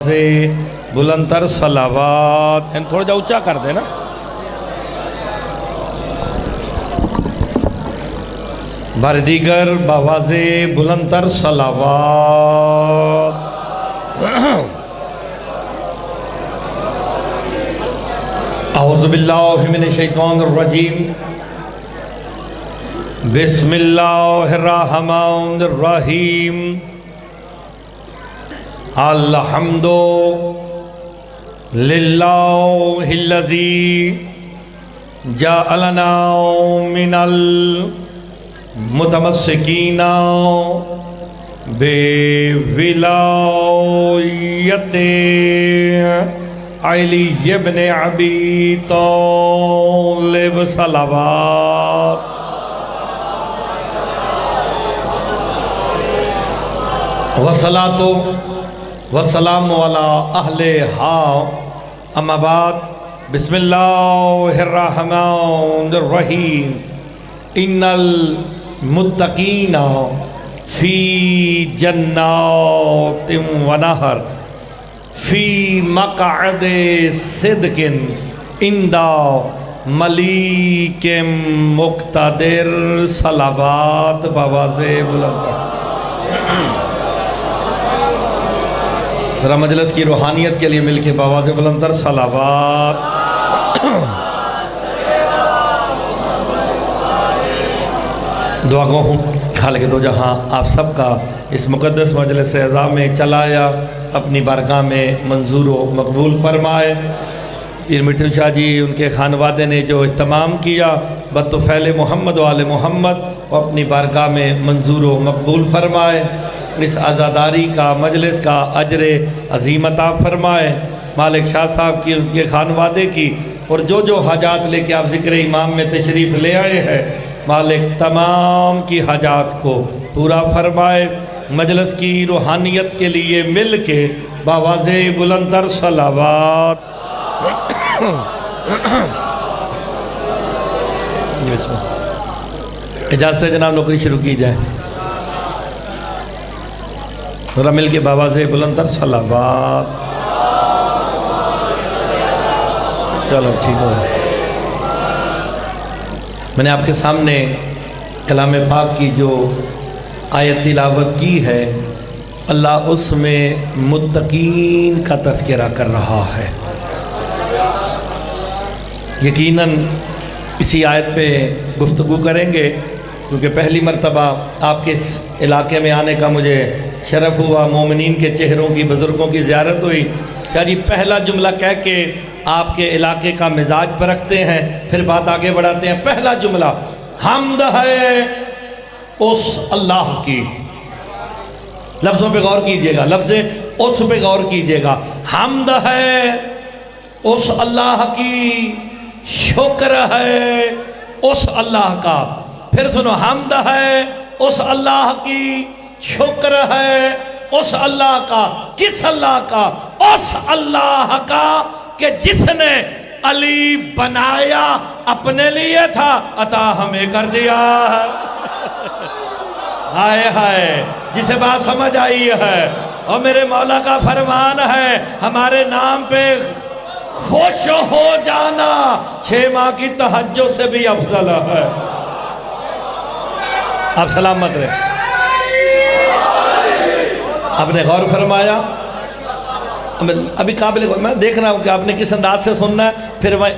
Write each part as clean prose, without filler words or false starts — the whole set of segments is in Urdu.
سے بلند تر صلوات تھوڑا جا اونچا کر دے نا. بار دیگر بآواز بلند تر صلوات. اعوذ باللہ من الشیطان الرجیم. بسم اللہ الرحمن الرحیم. الحمد للہ الذی جعلنا من المتمسکین بولایت علی ابن ابی طالب صلوات. والصلاة والسلام علی اہلہا. اما بعد بسم اللہ الرحمن الرحیم. ان المتقین فی جنات و نہر فی مقعد صدق عند ملیک مقتدر. صلوات بآواز بلند. ذرا مجلس کی روحانیت کے لیے مل کے بآواز بلند تر صلوات. دعا گو ہوں خالق دو جہاں آپ سب کا اس مقدس مجلس اعزاء میں چلایا اپنی بارگاہ میں منظور و مقبول فرمائے. پیر مٹھو شاہ جی ان کے خانوادے نے جو اہتمام کیا بطفیل محمد و آل محمد وہ اپنی بارگاہ میں منظور و مقبول فرمائے. اس عزاداری کا مجلس کا اجر عظیم عطا فرمائے. مالک شاہ صاحب کی ان کے خانوادے کی اور جو حاجات لے کے آپ ذکر امام میں تشریف لے آئے ہیں مالک تمام کی حاجات کو پورا فرمائے. مجلس کی روحانیت کے لیے مل کے بآواز بلند تر صلوات. اجازت ہے جناب نوکری شروع کی جائے. ذرا مل کے بآواز بلند تر صلوات. چلو ٹھیک ہو. میں نے آپ کے سامنے کلام پاک کی جو آیت تلاوت کی ہے اللہ اس میں متقین کا تذکرہ کر رہا ہے. یقیناً اسی آیت پہ گفتگو کریں گے کیونکہ پہلی مرتبہ آپ کے اس علاقے میں آنے کا مجھے شرف ہوا. مومنین کے چہروں کی بزرگوں کی زیارت ہوئی. شاہ جی پہلا جملہ کہہ کے آپ کے علاقے کا مزاج پرکھتے ہیں پھر بات آگے بڑھاتے ہیں. پہلا جملہ حمد ہے اس اللہ کی. لفظوں پہ غور کیجئے گا. لفظ اس پہ غور کیجئے گا. حمد ہے اس اللہ کی. شکر ہے اس اللہ کا. پھر سنو حمد ہے اس اللہ کی. شکر ہے اس اللہ کا. کس اللہ کا؟ اس اللہ کا کہ جس نے علی بنایا اپنے لیے تھا عطا ہمیں کر دیا. ہائے ہائے جسے بات سمجھ آئی ہے. اور میرے مولا کا فرمان ہے ہمارے نام پہ خوش ہو جانا 6 ماہ کی تہجد سے بھی افضل ہے. آپ سلامت رہے. آپ نے غور فرمایا ابھی قابل میں دیکھ رہا ہوں کہ آپ نے کس انداز سے سننا ہے. پھر میں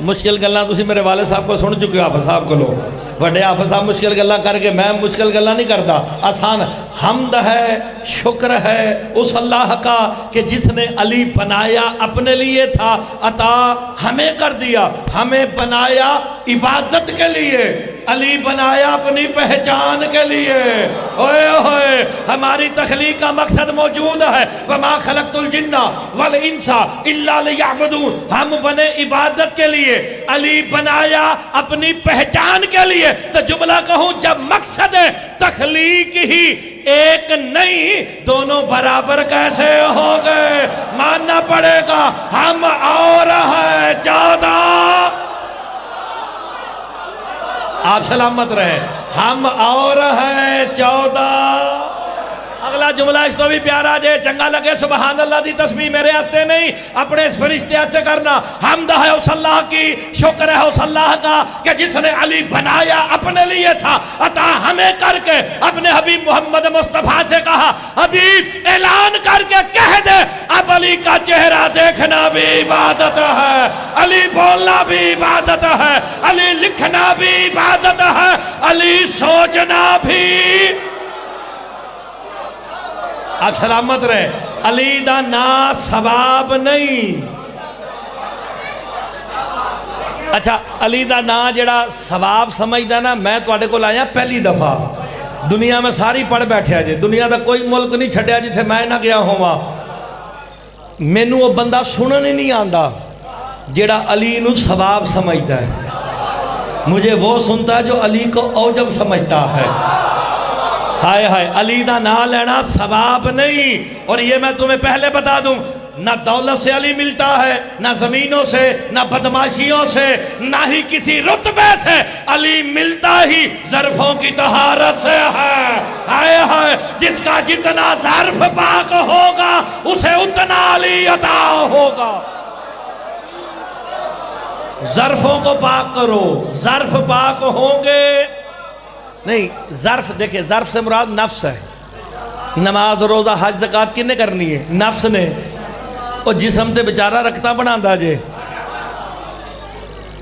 مشکل گلاں تسی میرے والد صاحب کو سن چکے ہو. حافظ صاحب کو لو بڑے حافظ صاحب مشکل گلاں کر کے میں مشکل گلاں نہیں کرتا. آسان. حمد ہے شکر ہے اس اللہ کا کہ جس نے علی بنایا اپنے لیے تھا عطا ہمیں کر دیا. ہمیں بنایا عبادت کے لیے. علی بنایا اپنی پہچان کے لیے. اوئے ہوئے ہماری تخلیق کا مقصد موجود ہے. وَمَا خَلَقْتُ الْجِنَّ وَالْإِنسَ إِلَّا لِيَعْبُدُونَ. ہم بنے عبادت کے لیے. علی بنایا اپنی پہچان کے لیے. تو جملہ کہوں جب مقصد تخلیق ہی ایک نہیں دونوں برابر کیسے ہو گئے؟ ماننا پڑے گا ہم اور ہیں 14. آپ سلامت رہے. ہم اور ہیں 14. اگلا اگلا جملہ اس تو بھی پیارا جے چنگا لگے سبحان اللہ دی تسبیح میرے ہستے نہیں اپنے اس فرشتے ہستے کرنا. حمد ہے اس اللہ کی, شکر ہے اس اللہ کا کہ جس نے علی بنایا اپنے لیے تھا, عطا ہمیں کر کے اپنے حبیب محمد مصطفیٰ سے کہا حبیب اعلان کر کے کہہ دے اب علی کا چہرہ دیکھنا بھی عبادت ہے, علی بولنا بھی عبادت ہے, علی لکھنا بھی عبادت ہے, علی سوچنا بھی. آپ سلامت رہے. علی دا نا ثواب نہیں. اچھا علی دا نا جڑا ثواب سمجھدا نا, میں تواڈے کول آیا پہلی دفعہ, دنیا میں ساری پڑھ بیٹھے جے, دنیا دا کوئی ملک نہیں چھڈیا جتھے میں نہ گیا ہوا. مینوں وہ بندہ سنن ہی نہیں آندا جڑا علی نو ثواب سمجھدا ہے. مجھے وہ سنتا ہے جو علی کو اوجب سمجھتا ہے. ہائے ہائے, علی دا نا لینا ثواب نہیں. اور یہ میں تمہیں پہلے بتا دوں, نہ دولت سے علی ملتا ہے, نہ زمینوں سے, نہ بدماشیوں سے, نہ ہی کسی رتبے سے. علی ملتا ہی ظرفوں کی طہارت سے ہے. ہائے ہائے, جس کا جتنا ظرف پاک ہوگا اسے اتنا علی عطا ہوگا. ظرفوں کو پاک کرو, ظرف پاک ہوں گے نہیں. ظرف دیکھیں, ظرف سے مراد نفس ہے. نماز روزہ حج زکوٰۃ کن نے کرنی ہے؟ نفس نے. اور جسم تے بیچارہ رکھتا بناتا جے.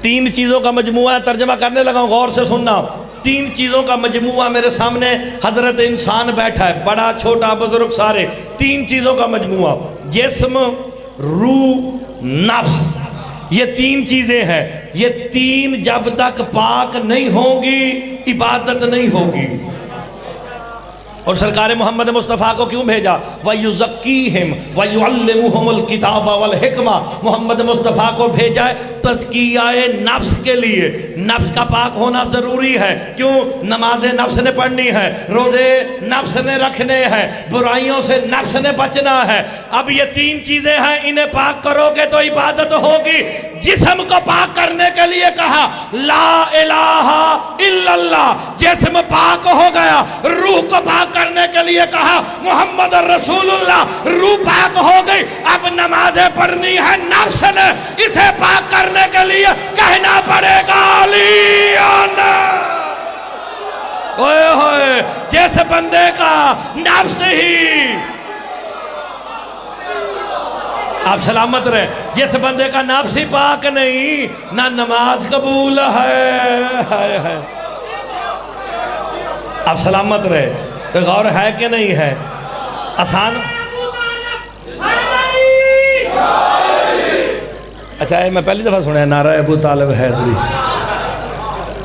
تین چیزوں کا مجموعہ, ترجمہ کرنے لگا ہوں, غور سے سننا. تین چیزوں کا مجموعہ میرے سامنے حضرت انسان بیٹھا ہے, بڑا چھوٹا بزرگ سارے. تین چیزوں کا مجموعہ, جسم, روح, نفس. یہ تین چیزیں ہیں. یہ تین جب تک پاک نہیں ہوں گی عبادت نہیں ہوگی. اور سرکار محمد مصطفیٰ کو کیوں بھیجا؟ وَيُزَكِّيهِمْ وَيُعَلِّمُهُمُ الْكِتَابَ وَالْحِكْمَةَ. محمد مصطفیٰ کو بھیجا ہے تزکیہ نفس کے لیے. نفس کا پاک ہونا ضروری ہے. کیوں؟ نماز نفس نے پڑھنی ہے, روزے نفس نے رکھنے ہیں, برائیوں سے نفس نے بچنا ہے. اب یہ تین چیزیں ہیں, انہیں پاک کرو گے تو عبادت ہوگی. جسم کو پاک کرنے کے لیے کہا لا الہ الا اللہ, جسم پاک ہو گیا. روح کو پاک کرنے کے لیے کہا محمد رسول اللہ, روح پاک ہو گئی. اب نمازیں پڑھنی ہے نفس نے, اسے پاک کرنے کے لیے کہنا پڑے گا علی آنا. اوئے ہوئے, جس بندے کا نفس ہی, آپ سلامت رہے, جس بندے کا نفس ہی پاک نہیں, نہ نماز قبول ہے. آپ سلامت رہے. کوئی غور ہے کہ نہیں ہے؟ آسان. اچھا میں پہلی دفعہ سنیا نعرہ ابو طالب حیدری.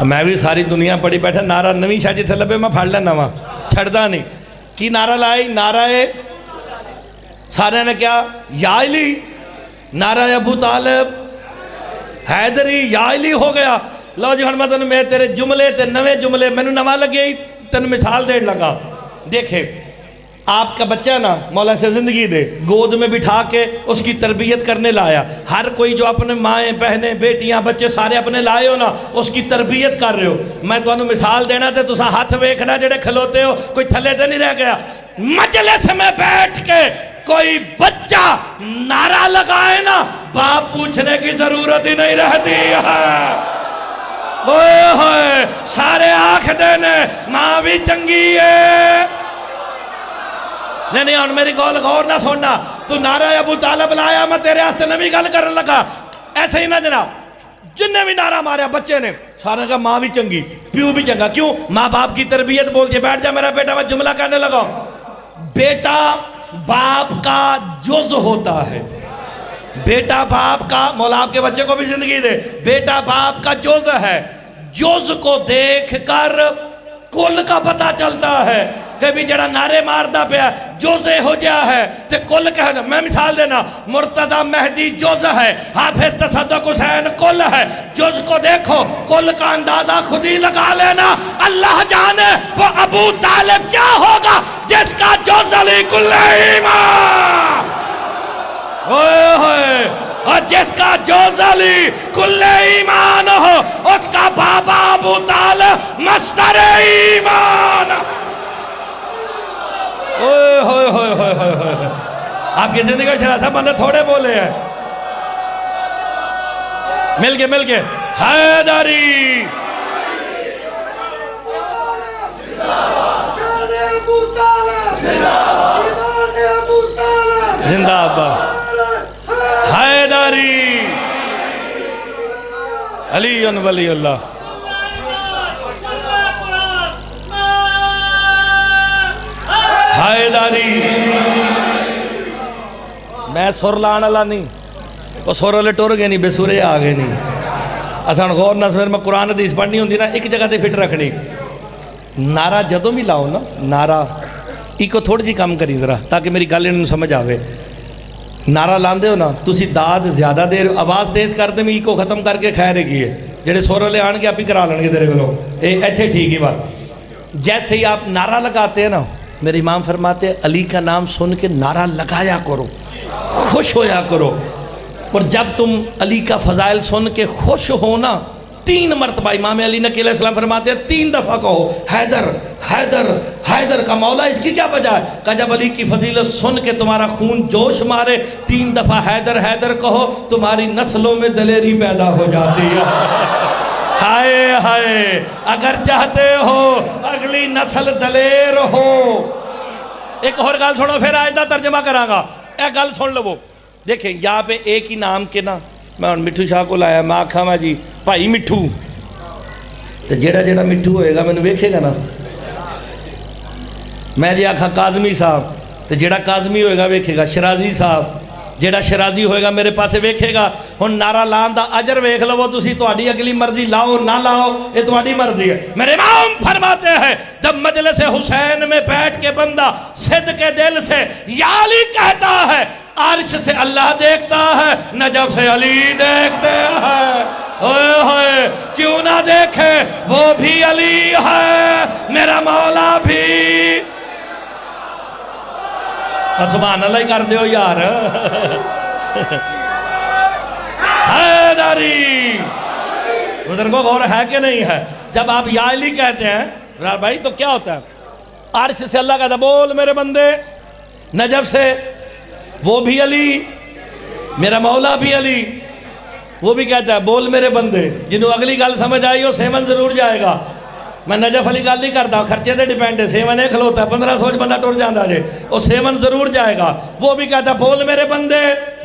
میں بھی ساری دنیا پڑھی بیٹھا نعرہ نویں شاہ جتھے لبے میں پھاڑ لینا وا, چھڑدا نہیں. کی نعرہ لائی؟ نعرہ سارے نے کیا؟ یا علی. نعرہ ابو طالب حیدری یا علی ہو گیا. لو جی ہن میں میں تیرے جملے تے نویں جملے مینوں نواں لگے, تین مثال دین لگا. دیکھیں آپ کا بچہ نا مولا سے زندگی دے, گود میں بٹھا کے اس کی تربیت کرنے لایا. ہر کوئی جو اپنے مائیں بہنیں بیٹیاں بچے سارے اپنے لائے ہو نا, اس کی تربیت کر رہے ہو. میں تو انہوں مثال دینا تے تسا ہاتھ ویکھنا جڑے کھلوتے ہو, کوئی تھلے تے نہیں رہ گیا. مجلس میں بیٹھ کے کوئی بچہ نعرہ لگائے نا, باپ پوچھنے کی ضرورت ہی نہیں رہتی ہے. اوہ ہوئے, سارے آنکھ دینے ماں بھی چنگی ہے. نہیں اور میری گول غور نہ سننا, تو نعرہ ابو طالب لایا, میں تیرے آستے نبی گل کرنے لگا. ایسے ہی نہ جناب, جن نے بھی نعرہ ماریا بچے نے, سارے کہا ماں بھی چنگی, پیو بھی چنگا. کیوں؟ ماں باپ کی تربیت بول کے بیٹھ جا میرا بیٹا. میں جملہ کرنے لگا, بیٹا باپ کا جز ہوتا ہے. بیٹا باپ کا, مولا آپ کے بچے کو بھی زندگی دے, بیٹا باپ کا جز ہے. جز کو دیکھ کر کل کا پتہ چلتا ہے. کبھی جڑا نعرے ماردہ پیا جز ہو جا ہے تے کل کہہ. میں مثال دینا, مرتضی مہدی جز ہے, حافظ تصدق حسین کل ہے. جز کو دیکھو, کل کا اندازہ خود ہی لگا لینا. اللہ جانے وہ ابو طالب کیا ہوگا جس کا جز علی کل ایمان. اوئے ہوئے, اور جس کا جز علی کل ایمان ہو, اس کا بابا ابو طالب مصدر ایمان. اوئے ہوئے ہوئے ہوئے ہوئے ہوئے، آپ کی زندگی میں شہزاد صاحب بندے تھوڑے بولے ہیں، مل کے حیدری زندہ آباد، حیدری علی ولی اللہ۔ حیدری میں سر لان والا نہیں، وہ سر والے ٹر گئے نہیں، بے سورے آ گئے نہیں۔ اسان غور نہ سمجھ، میں قرآن حدیث پڑھنی ہوندی نا ایک جگہ تے فٹ رکھنی، نعرہ جدوں بھی لاؤ نا، نعرہ ایک تھوڑی جی کام کری ذرا تاکہ میری گل انہوں سمجھ آوے۔ نعرہ لاندے ہو نا تسی داد زیادہ دیر آواز تیز کرتے میں ایکو ختم کر کے خیر گئی ہے، جڑے سور والے آن کے آپ ہی کرا لیں گے تیرے کو، ایتھے ٹھیک ہی بات۔ جیسے ہی آپ نعرہ لگاتے ہیں نا، میرے امام فرماتے ہیں علی کا نام سن کے نعرہ لگایا کرو، خوش ہویا کرو، اور جب تم علی کا فضائل سن کے خوش ہونا 3 مرتبہ امام علی نقی علیہ السلام فرماتے ہیں 3 دفعہ کہو حیدر حیدر حیدر کا مولا، اس کی کیا وجہ ہے؟ کہ جب علی کی فضیلت سن کے تمہارا خون جوش مارے 3 دفعہ حیدر حیدر کہو، تمہاری نسلوں میں دلیری پیدا ہو جاتی ہے۔ ہائے ہائے، اگر چاہتے ہو اگلی نسل دلیر ہو۔ ایک اور گل سنو پھر آیت دا ترجمہ کراں گا، ایک گل سن لو۔ دیکھیں یہاں پہ ایک ہی نام کے نا، میں مٹھو شاہ کو لایا، میں آکھا میں جی بھائی مٹھو، تو جیڑا مٹھو ہوئے گا میں نے ویکھے گا نا، میں جی آکھا کاظمی صاحب، تو جیڑا کاظمی ہوئے گا ویکھے گا، شرازی صاحب جیڑا شرازی ہوئے گا میرے پاسے ویکھے گا۔ ہن نعرہ لان دا اجر ویکھ لو، تسی تہاڈی اگلی مرضی لاؤ نہ لاؤ، یہ تہاڈی مرضی ہے۔ میرے امام فرماتے ہیں جب مجلس حسین میں بیٹھ کے بندہ صدق کے دل سے یا علی کہتا ہے، عرش سے اللہ دیکھتا ہے، نجف سے علی دیکھتے ہیں۔ اوئے ہوئے کیوں نہ دیکھے، وہ بھی علی ہے، میرا مولا بھی۔ سبحان اللہ ہی کر دیو یار۔ حیدری ادھر کو غور ہے کہ نہیں ہے؟ جب آپ یا علی کہتے ہیں بھائی تو کیا ہوتا ہے؟ عرش سے اللہ کہتا ہے بول میرے بندے، نجف سے وہ بھی علی، میرا مولا بھی علی، وہ بھی کہتا ہے بول میرے بندے۔ جنہوں اگلی گل سمجھ آئی ہو سیون ضرور جائے گا، میں نجف علی گل نہیں کرتا، خرچے دے ڈیپینڈ ہے، سیون ایک کھلوتا ہے 1500 بندہ ٹر جاندہ جے، وہ سیون ضرور جائے گا۔ وہ بھی کہتا ہے بول میرے بندے،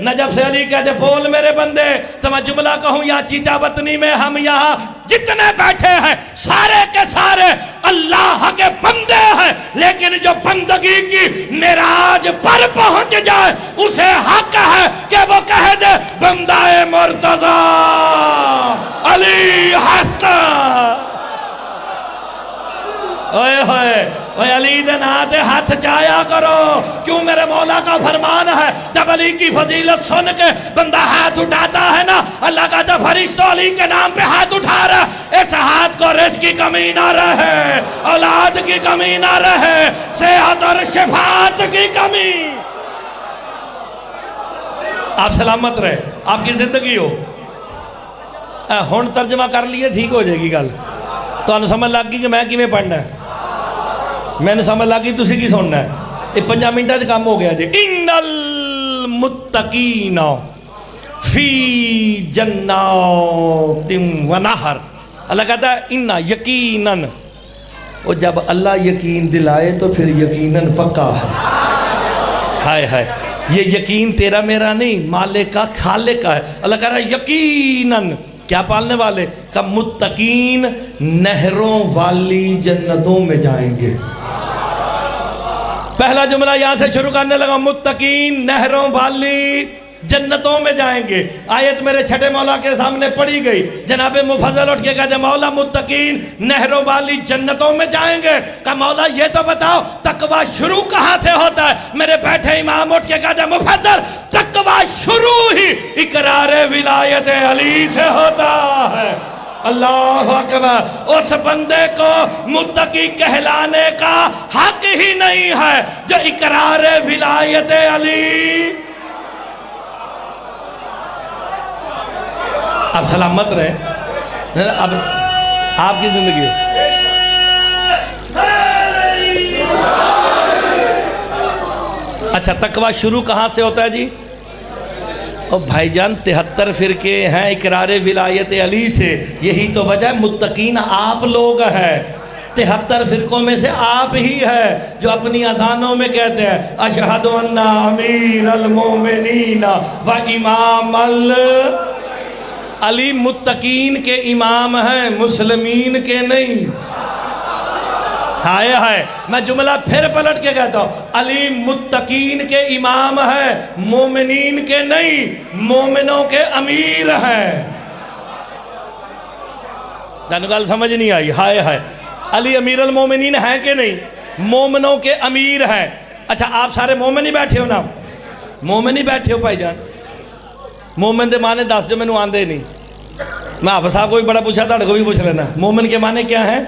نجف سے علی کہتے ہیں بول میرے بندے۔ تو میں جملہ کہوں یا چیچا وطنی میں ہم یہاں جتنے بیٹھے ہیں سارے کے سارے اللہ کے بندے ہیں، لیکن جو بندگی کی معراج پر پہنچ جائے اسے حق ہے کہ وہ کہہ دے بندہ مرتضی علی ہستہ۔ اوئے ہوئے اوئے علی دے ناتے ہاتھ چایا کرو، کیوں میرے مولا کا فرمان ہے جب علی کی فضیلت سن کے بندہ ہاتھ اٹھاتا ہے نا، اللہ کا جب فرشتہ علی کے نام پہ ہاتھ اٹھا رہا ہے، اس ہاتھ کو رزق کی کمی نہ رہے، اولاد کی کمی نہ رہے، صحت اور شفاعت کی کمی۔ آپ سلامت رہے، آپ کی زندگی ہو۔ ہن ترجمہ کر لیے ٹھیک ہو جائے گی گل، تو انہوں سمجھ لگ گئی کہ میں کیویں پڑھنا ہے، میں نے سمجھ لگی تسی کی سننا ہے۔ یہ 5 منٹہ سے کام ہو گیا جی۔ ان المتقین فی جنات و نہر، اللہ کہتا ہے انہا یقیناً، اور جب اللہ یقین دلائے تو پھر یقیناً پکا ہے۔ ہائے ہائے، یہ یقین تیرا میرا نہیں، مالک کا خالق کا ہے۔ اللہ کہہ رہا ہے یقیناً، کیا پالنے والے؟ کہ متقین نہروں والی جنتوں میں جائیں گے۔ پہلا جملہ یہاں سے شروع کرنے لگا، متقین نہروں والی جنتوں میں جائیں گے۔ آیت میرے چھٹے مولا کے سامنے پڑھی گئی، جناب مفضل اٹھ کے کہتے مولا متقین نہروں والی جنتوں میں جائیں گے۔ کہ مولا یہ تو بتاؤ تقوی شروع کہاں سے ہوتا ہے؟ میرے بیٹھے امام اٹھ کے کہتے مفضل تقوی شروع ہی اقرار ولایت علی سے ہوتا ہے۔ اللہ اکبر، اس بندے کو متقی کہلانے کا حق ہی نہیں ہے جو اقرار ولایت علی۔ اب سلامت رہے، اب آپ کی زندگی اچھا تقوی شروع کہاں سے ہوتا ہے جی؟ اور بھائی جان 73 فرقے ہیں اقرار ولایت علی سے، یہی تو وجہ ہے متقین آپ لوگ ہیں۔ 73 فرقوں میں سے آپ ہی ہے جو اپنی اذانوں میں کہتے ہیں اشہد ان امیر المومنین و امام علی متقین کے امام ہیں، مسلمین کے نہیں۔ ہائے ہائے، میں جملہ پھر پلٹ کے کہتا ہوں، علی متقین کے امام ہے، مومنین کے نہیں، مومنوں کے امیر ہیں۔ جانو گال سمجھ نہیں آئی؟ ہائے ہائے، علی امیر المومنین ہیں کہ نہیں؟ مومنوں کے امیر ہیں۔ اچھا آپ سارے مومن ہی بیٹھے ہو نا؟ مومن ہی بیٹھے ہو بھائی جان؟ مومن دے معنی دس جو میں نے آندے نہیں، میں حافظ صاحب کو بھی بڑا پوچھا تھا، کو بھی پوچھ لینا۔ مومن کے معنی کیا ہیں؟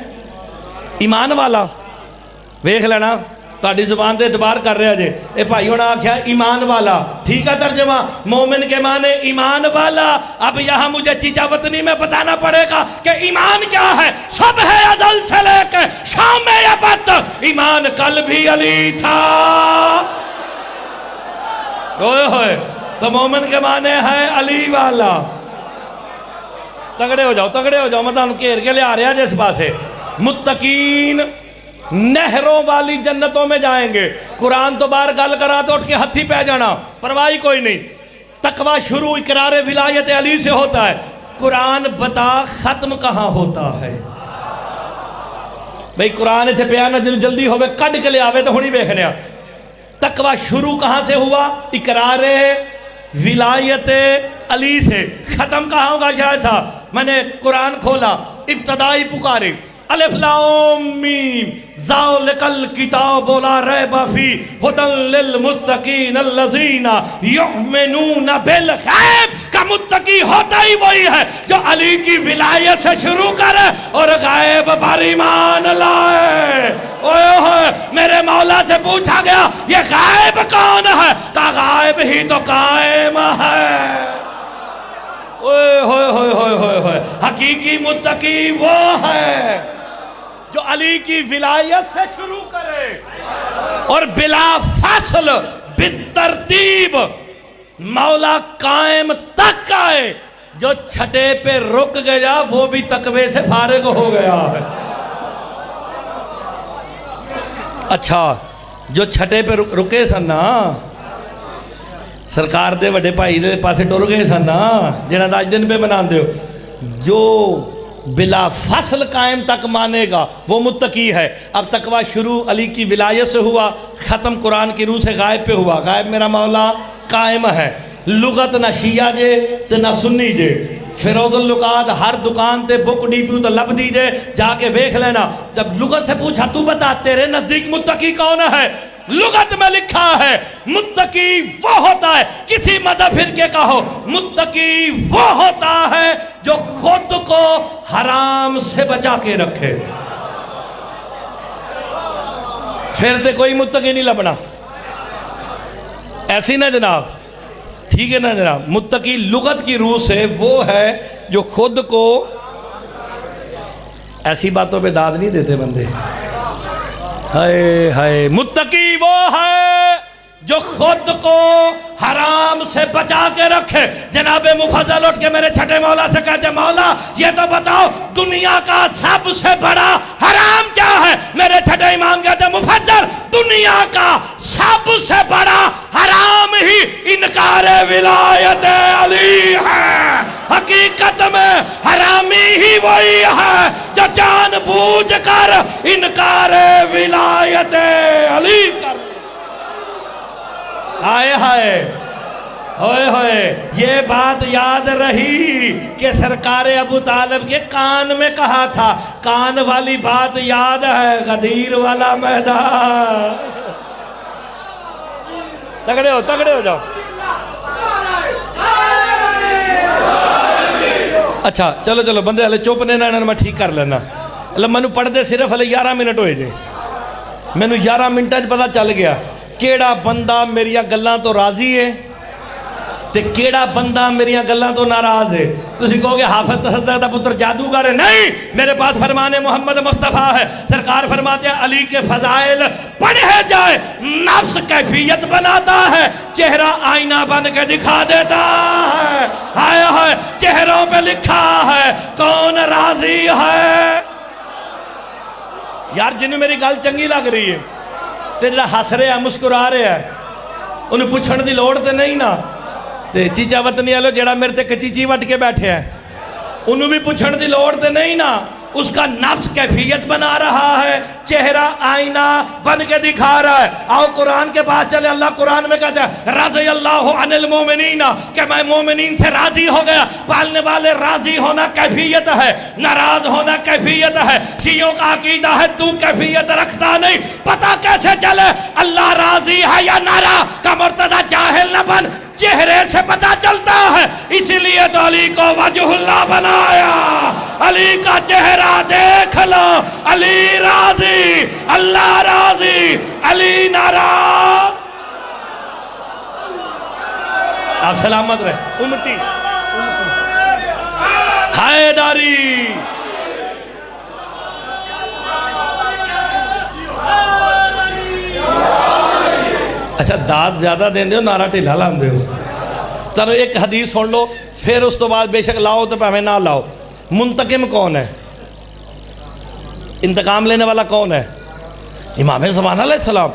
ایمان والا۔ ویکھ لینا تہاڈی زبان دے اعتبار کر رہا جے، اے بھائی ہونا آکھیا ایمان والا، ٹھیک ہے ترجمہ، مومن کے معنی ایمان والا۔ اب یہاں مجھے چیچا وطنی میں بتانا پڑے گا کہ ایمان کیا ہے۔ سب ہے ازل سے لے کے شام ابد، ایمان کل بھی علی تھا۔ اوئے ہوئے، تو مومن کے معنی ہے علی والا۔ تگڑے ہو جاؤ، تگڑے ہو جاؤ، مطلب گھیر کے لے آ رہا جس پاس ہے۔ متقین نہروں والی جنتوں میں جائیں گے۔ قرآن تو بار گل کرا تو اٹھ کے ہتھی پہ جانا، پرواہی کوئی نہیں۔ تقوی شروع اقرار ولایت علی سے ہوتا ہے۔ قرآن بتا ختم کہاں ہوتا ہے؟ بھئی قرآن اتھے پہ آنا جنہوں جلدی ہوئے کڈ کے لے آوے تو ہونی بیکھنے آ۔ تقوی شروع کہاں سے ہوا؟ اقرار ولایت علی سے۔ ختم کہاں ہوگا شاہ صاحب؟ میں نے قرآن کھولا، ابتدائی پکارے الف لام میم ذالک الکتاب لا ریب فیہ ھدی للمتقین الذین یؤمنون بالغیب۔ کا متقی ہوتا ہی وہی ہے جو علی کی ولایت سے شروع کرے اور غیب پر ایمان لائے۔ اوہ ہوئے، میرے مولا سے پوچھا گیا یہ غائب کون ہے؟ کہا غائب ہی تو قائم ہے۔ اوہ ہوئے ہوئے ہوئے ہوئے ہوئے، حقیقی متقی وہ ہے جو علی کی ولایت سے شروع کرے اور بلا فاصل بالترتیب مولا قائم تک آئے۔ جو چھٹے پہ رک گیا وہ بھی تقوی سے فارغ ہو گیا ہے۔ اچھا جو چھٹے پہ رکے سن نا، سرکار دے وڈے بھائی دے پاسے ٹر گئے سن نا، جنہاں دا آج دن پہ بنا دے ہو، جو بلا فصل قائم تک مانے گا وہ متقی ہے۔ اب تقوی شروع علی کی ولایت سے ہوا، ختم قرآن کی روح سے غائب پہ ہوا۔ غائب میرا مولا قائم ہے۔ لغت نہ شیعہ جے تو نہ سنی جے، فیروز اللغات ہر دکان تے بک ڈی پیو تو لب دی جے، جا کے بیکھ لینا۔ جب لغت سے پوچھا تو بتا تیرے نزدیک متقی کون ہے؟ لغت میں لکھا ہے متقی وہ ہوتا ہے، کسی مذہب فرقے کا ہو، متقی وہ ہوتا ہے جو خود کو حرام سے بچا کے رکھے۔ پھر تے کوئی متقی نہیں لبنا، ایسی نہ جناب، ٹھیک ہے نا جناب۔ متقی لغت کی روح سے وہ ہے جو خود کو، ایسی باتوں پہ داد نہیں دیتے بندے، ہائے ہائے، متقی وہ ہے جو خود کو حرام سے بچا کے رکھے۔ جناب مفضل اٹھ کے میرے چھٹے مولا سے کہتے مولا یہ تو بتاؤ دنیا کا سب سے بڑا حرام کیا ہے؟ میرے چھٹے امام کہتے مفضل دنیا کا سب سے بڑا حرام ہی انکار ولایت علی ہے۔ حقیقت میں حرامی ہی وہی ہے جو جان بوجھ کر انکار ولایت علی کر۔ ہائے ہائے ہوئے ہوئے، یہ بات یاد رہی کہ سرکار ابو طالب کے کان میں کہا تھا، کان والی بات یاد ہے، غدیر والا میدان۔ تگڑے ہو جاؤ۔ اچھا چلو بندے ہلے چپ نے نہ، میں ٹھیک کر لینا۔ میں پڑھ دے صرف ہلے 11 منٹ ہوئے جے، میں 11 منٹاں پتہ چل گیا کیڑا بندہ میری گلاں تو راضی ہے تے کیڑا بندہ میری گلاں تو ناراض ہے؟ تسی کہو گے حافظ تصدق دا پتر جادوگر ہے، نہیں، میرے پاس فرمان محمد مصطفیٰ ہے۔ سرکار فرماتے ہیں علی کے فضائل پڑھے جائے، نفس کیفیت بناتا ہے، چہرہ آئینہ بن کے دکھا دیتا ہے، ہائے ہائے چہروں پہ لکھا ہے کون راضی ہے۔ یار جنہوں میری گل چنگی لگ رہی ہے تے جڑا ہس رہے ہیں مسکرا رہے ہیں انہوں پوچھن دی لوڑ تے نہیں نا، تے چیچا وطنی والو جڑا میرے تے کچیچی وٹ کے بیٹھے ہیں انہوں بھی پوچھن دی لوڑ تے نہیں نا، اس کا نفس کیفیت بنا رہا ہے، چہرہ آئینہ بن کے دکھا رہا ہے۔ آؤ قرآن کے پاس چلے، اللہ قرآن میں کہتا ہے رضی اللہ عن المومنین، کہ میں مومنین سے راضی ہو گیا۔ پالنے والے راضی ہونا کیفیت ہے، ناراض ہونا کیفیت ہے۔ شیعوں کا عقیدہ ہے تو کیفیت رکھتا نہیں، پتہ کیسے چلے اللہ راضی ہے یا ناراض؟ کا مرتضی جاہل نہ بن، چہرے سے پتہ چلتا ہے، اسی لیے تو علی کو وجہ اللہ بنایا۔ علی کا چہرہ دیکھ لو، علی راضی، اللہ راضی، علی ناراض۔ آپ سلامت رہے امتی حیداری۔ اچھا داد زیادہ دیں دے ہو، نعرہ ٹھلا لان دے ہو۔ چلو ایک حدیث سن لو، پھر اس تو بعد بے شک لاؤ تو پہمیں نہ لاؤ۔ منتقم کون ہے؟ انتقام لینے والا کون ہے؟ امام زمان علیہ السلام۔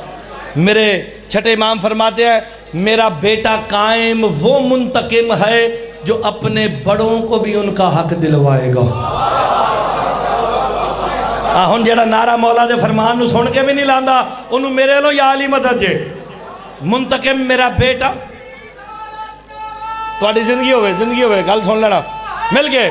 میرے چھٹے امام فرماتے ہیں میرا بیٹا قائم وہ منتقم ہے جو اپنے بڑوں کو بھی ان کا حق دلوائے گا۔ ہن جڑا نعرہ مولا دے فرمان نو سن کے بھی نہیں لاندا انہوں میرے لو یا علی مدد جے۔ منتقم میرا بیٹا، تواڈی زندگی ہوئے گل سن لینا مل گئے۔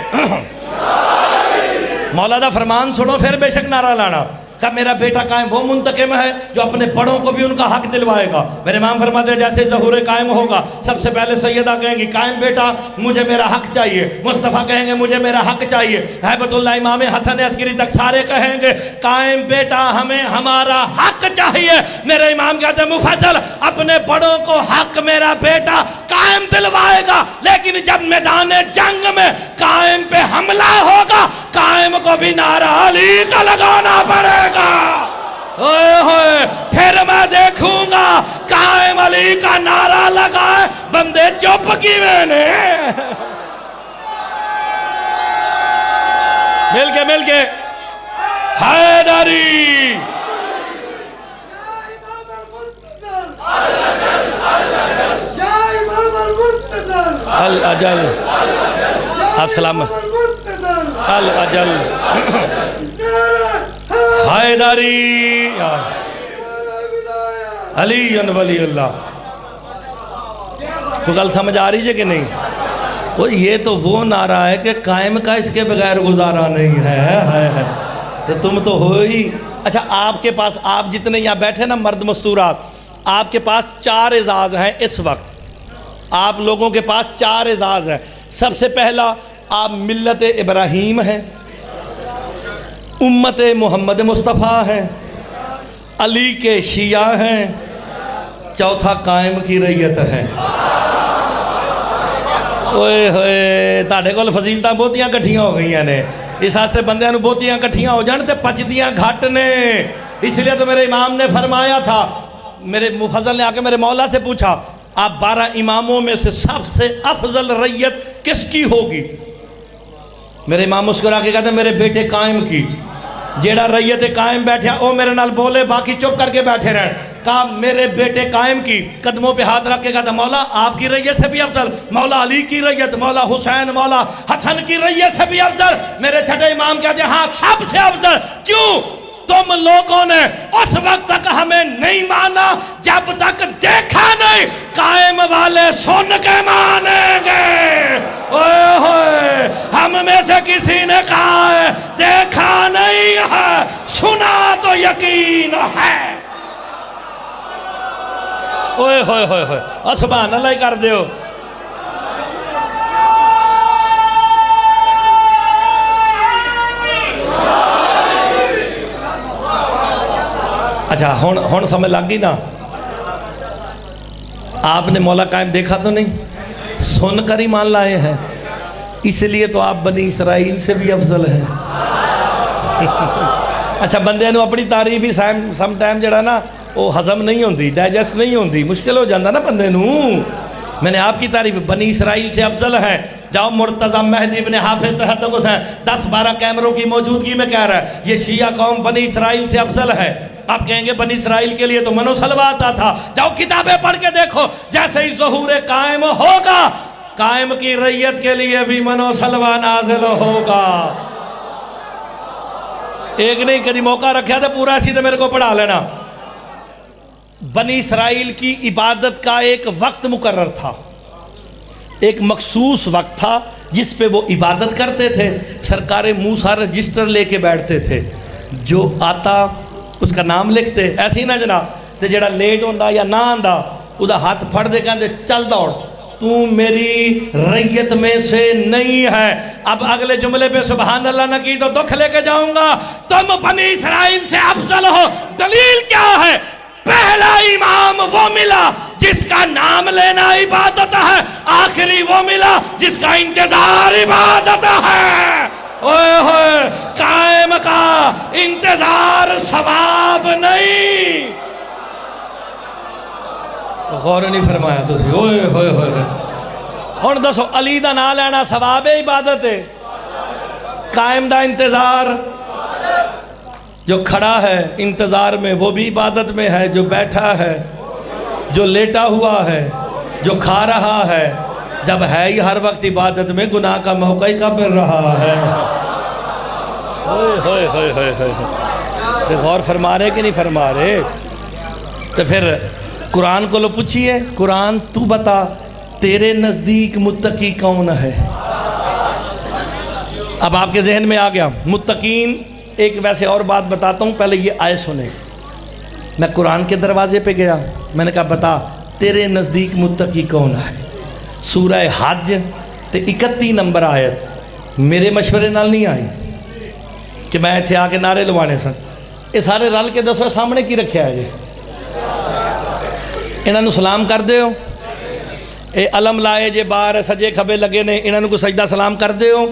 مولا دا فرمان سنو پھر بے شک نعرہ لانا کہ میرا بیٹا قائم وہ منتقم ہے جو اپنے بڑوں کو بھی ان کا حق دلوائے گا۔ میرے امام فرماتے ہیں جیسے ظہور قائم ہوگا سب سے پہلے سیدہ کہیں گی قائم بیٹا مجھے میرا حق چاہیے، مصطفیٰ کہیں گے مجھے میرا حق چاہیے، ہیبت اللہ امام حسن عسکری تک سارے کہیں گے قائم بیٹا ہمیں ہمارا حق چاہیے۔ میرے امام کہتے ہیں مفضل اپنے بڑوں کو حق میرا بیٹا قائم دلوائے گا، لیکن جب میدان جنگ میں قائم پہ حملہ ہوگا قائم کو بھی نعرہ علی کا لگانا پڑے گا۔ پھر میں دیکھوں گا قائم علی کا نعرہ لگائے بندے چپ کی میں نے۔ مل کے حیدری الاجل آپ سلامت الاجل حیدری علی ولی اللہ۔ تو گل سمجھ آ رہی ہے کہ نہیں؟ یہ تو وہ نعرہ ہے کہ قائم کا اس کے بغیر گزارا نہیں ہے۔ تو تم تو ہو ہی۔ اچھا آپ کے پاس آپ جتنے یہاں بیٹھے نا مرد مستورات، آپ کے پاس 4 اعزاز ہیں اس وقت، آپ لوگوں کے پاس 4 اعزاز ہیں۔ سب سے پہلا آپ ملت ابراہیم ہیں، امت محمد مصطفیٰ ہیں، علی کے شیعہ ہیں، چوتھا قائم کی ریت ہے۔ اوئے ہوئے تاڑے کول فضیلتاں بہتیاں کٹھیاں ہو گئی ہیں، اس واسطے بندیاں نو بہتیاں کٹھیاں ہو جان تے پچدیاں گھٹ نے۔ اس لیے تو میرے امام نے فرمایا تھا، میرے مفضل نے آ کے میرے مولا سے پوچھا آپ 12 اماموں میں سے سب سے افضل ریت کس کی ہوگی؟ میرے امام مسکرا کے کہتے ہیں میرے بیٹے قائم کی۔ جیڑا ریت قائم بیٹھے او میرے نال بولے، باقی چپ کر کے بیٹھے رہے۔ کہا میرے بیٹے قائم کی، قدموں پہ ہاتھ رکھ کے کہتا مولا آپ کی ریت سے بھی افضل، مولا علی کی ریت، مولا حسین، مولا حسن کی ریت سے بھی افضل۔ میرے چھٹے امام کہتے ہیں ہاں سب سے افضل۔ کیوں؟ تم لوگوں نے اس وقت تک ہمیں نہیں مانا جب تک دیکھا نہیں، قائم والے سن کے مانیں گے۔ اوئے ہوئے ہم میں سے کسی نے کہا ہے دیکھا نہیں ہے سنا تو یقین ہے۔ اوئے ہوئے ہوئے ہوئے سبحان اللہ کر دیو۔ اچھا ہون سمجھ لگ گئی نا؟ آپ نے مولا قائم دیکھا تو نہیں، سن کر ایمان لائے ہیں، اس لیے تو آپ بنی اسرائیل سے بھی افضل ہیں۔ اچھا بندے نو اپنی تعریف ہی سم ٹائم جڑا نا وہ ہضم نہیں ہوندی، ڈائجسٹ نہیں ہوندی، مشکل ہو جاندہ نا بندے نو۔ میں نے آپ کی تعریف بنی اسرائیل سے افضل ہے۔ جاؤ مرتضی مہدی بن حافظ تحدث ہے 10-12 کیمروں کی موجودگی میں کہہ رہا ہے یہ شیعہ قوم بنی اسرائیل سے افضل ہے۔ آپ کہیں گے بنی اسرائیل کے لیے تو منو سلوہ آتا تھا، جاؤ کتابیں پڑھ کے دیکھو، جیسے ہی ظہور قائم ہوگا قائم کی ریت کے لیے بھی منو سلوہ نازل ہوگا۔ ایک نہیں کدی موقع رکھا تھا پورا اسی تو میرے کو پڑھا لینا۔ بنی اسرائیل کی عبادت کا ایک وقت مقرر تھا، ایک مخصوص وقت تھا جس پہ وہ عبادت کرتے تھے۔ سرکار موسیٰ رجسٹر لے کے بیٹھتے تھے، جو آتا اس کا نام لکھتے، ایسے ہی نہ جناب تے جڑا لیٹ ہوندہ یا نہ آندہ ادھا ہاتھ پھڑ دے کہندے چل دوڑ تو میری ریت میں سے نہیں ہے۔ اب اگلے جملے پہ سبحان اللہ نہ کی تو دکھ لے کے جاؤں گا، تم بنی اسرائیل سے افضل ہو۔ دلیل کیا ہے؟ پہلا امام وہ ملا جس کا نام لینا عبادت ہے، آخری وہ ملا جس کا انتظار عبادت ہے۔ اوہ ہوئے قائم کا انتظار ثواب نہیں۔ غور نہیں فرمایا تو سی اوہ ہوئے ہوئے ہون دسو علی دا نام لینا ثواب عبادت ہے، قائم دا انتظار، جو کھڑا ہے انتظار میں وہ بھی عبادت میں ہے، جو بیٹھا ہے، جو لیٹا ہوا ہے، جو کھا رہا ہے، جب ہے ہی ہر وقت عبادت میں گناہ کا موقع ہی کب مل رہا ہے۔ ہوئے ہوئے ہوئے ہوئے غور فرما رہے کہ نہیں فرما رہے؟ تو پھر قرآن کو لو پوچھئے، قرآن تو بتا تیرے نزدیک متقی کون ہے؟ اب آپ کے ذہن میں آ گیا متقین۔ ایک ویسے اور بات بتاتا ہوں، پہلے یہ آئے سنیں۔ میں قرآن کے دروازے پہ گیا، میں نے کہا بتا تیرے نزدیک متقی کون ہے؟ سورہ حج تے 31 نمبر آیت میرے مشورے نال نہیں آئی کہ میں اتھے آکے نعرے لوانے سن، یہ سارے رل کے دسو سامنے کی رکھیا ہے جی؟ انہاں نو سلام کر دے ہو، اے علم لائے جے باہر سجے کھبے لگے نے، انہاں نو کو سجدہ سلام کر دے ہو؟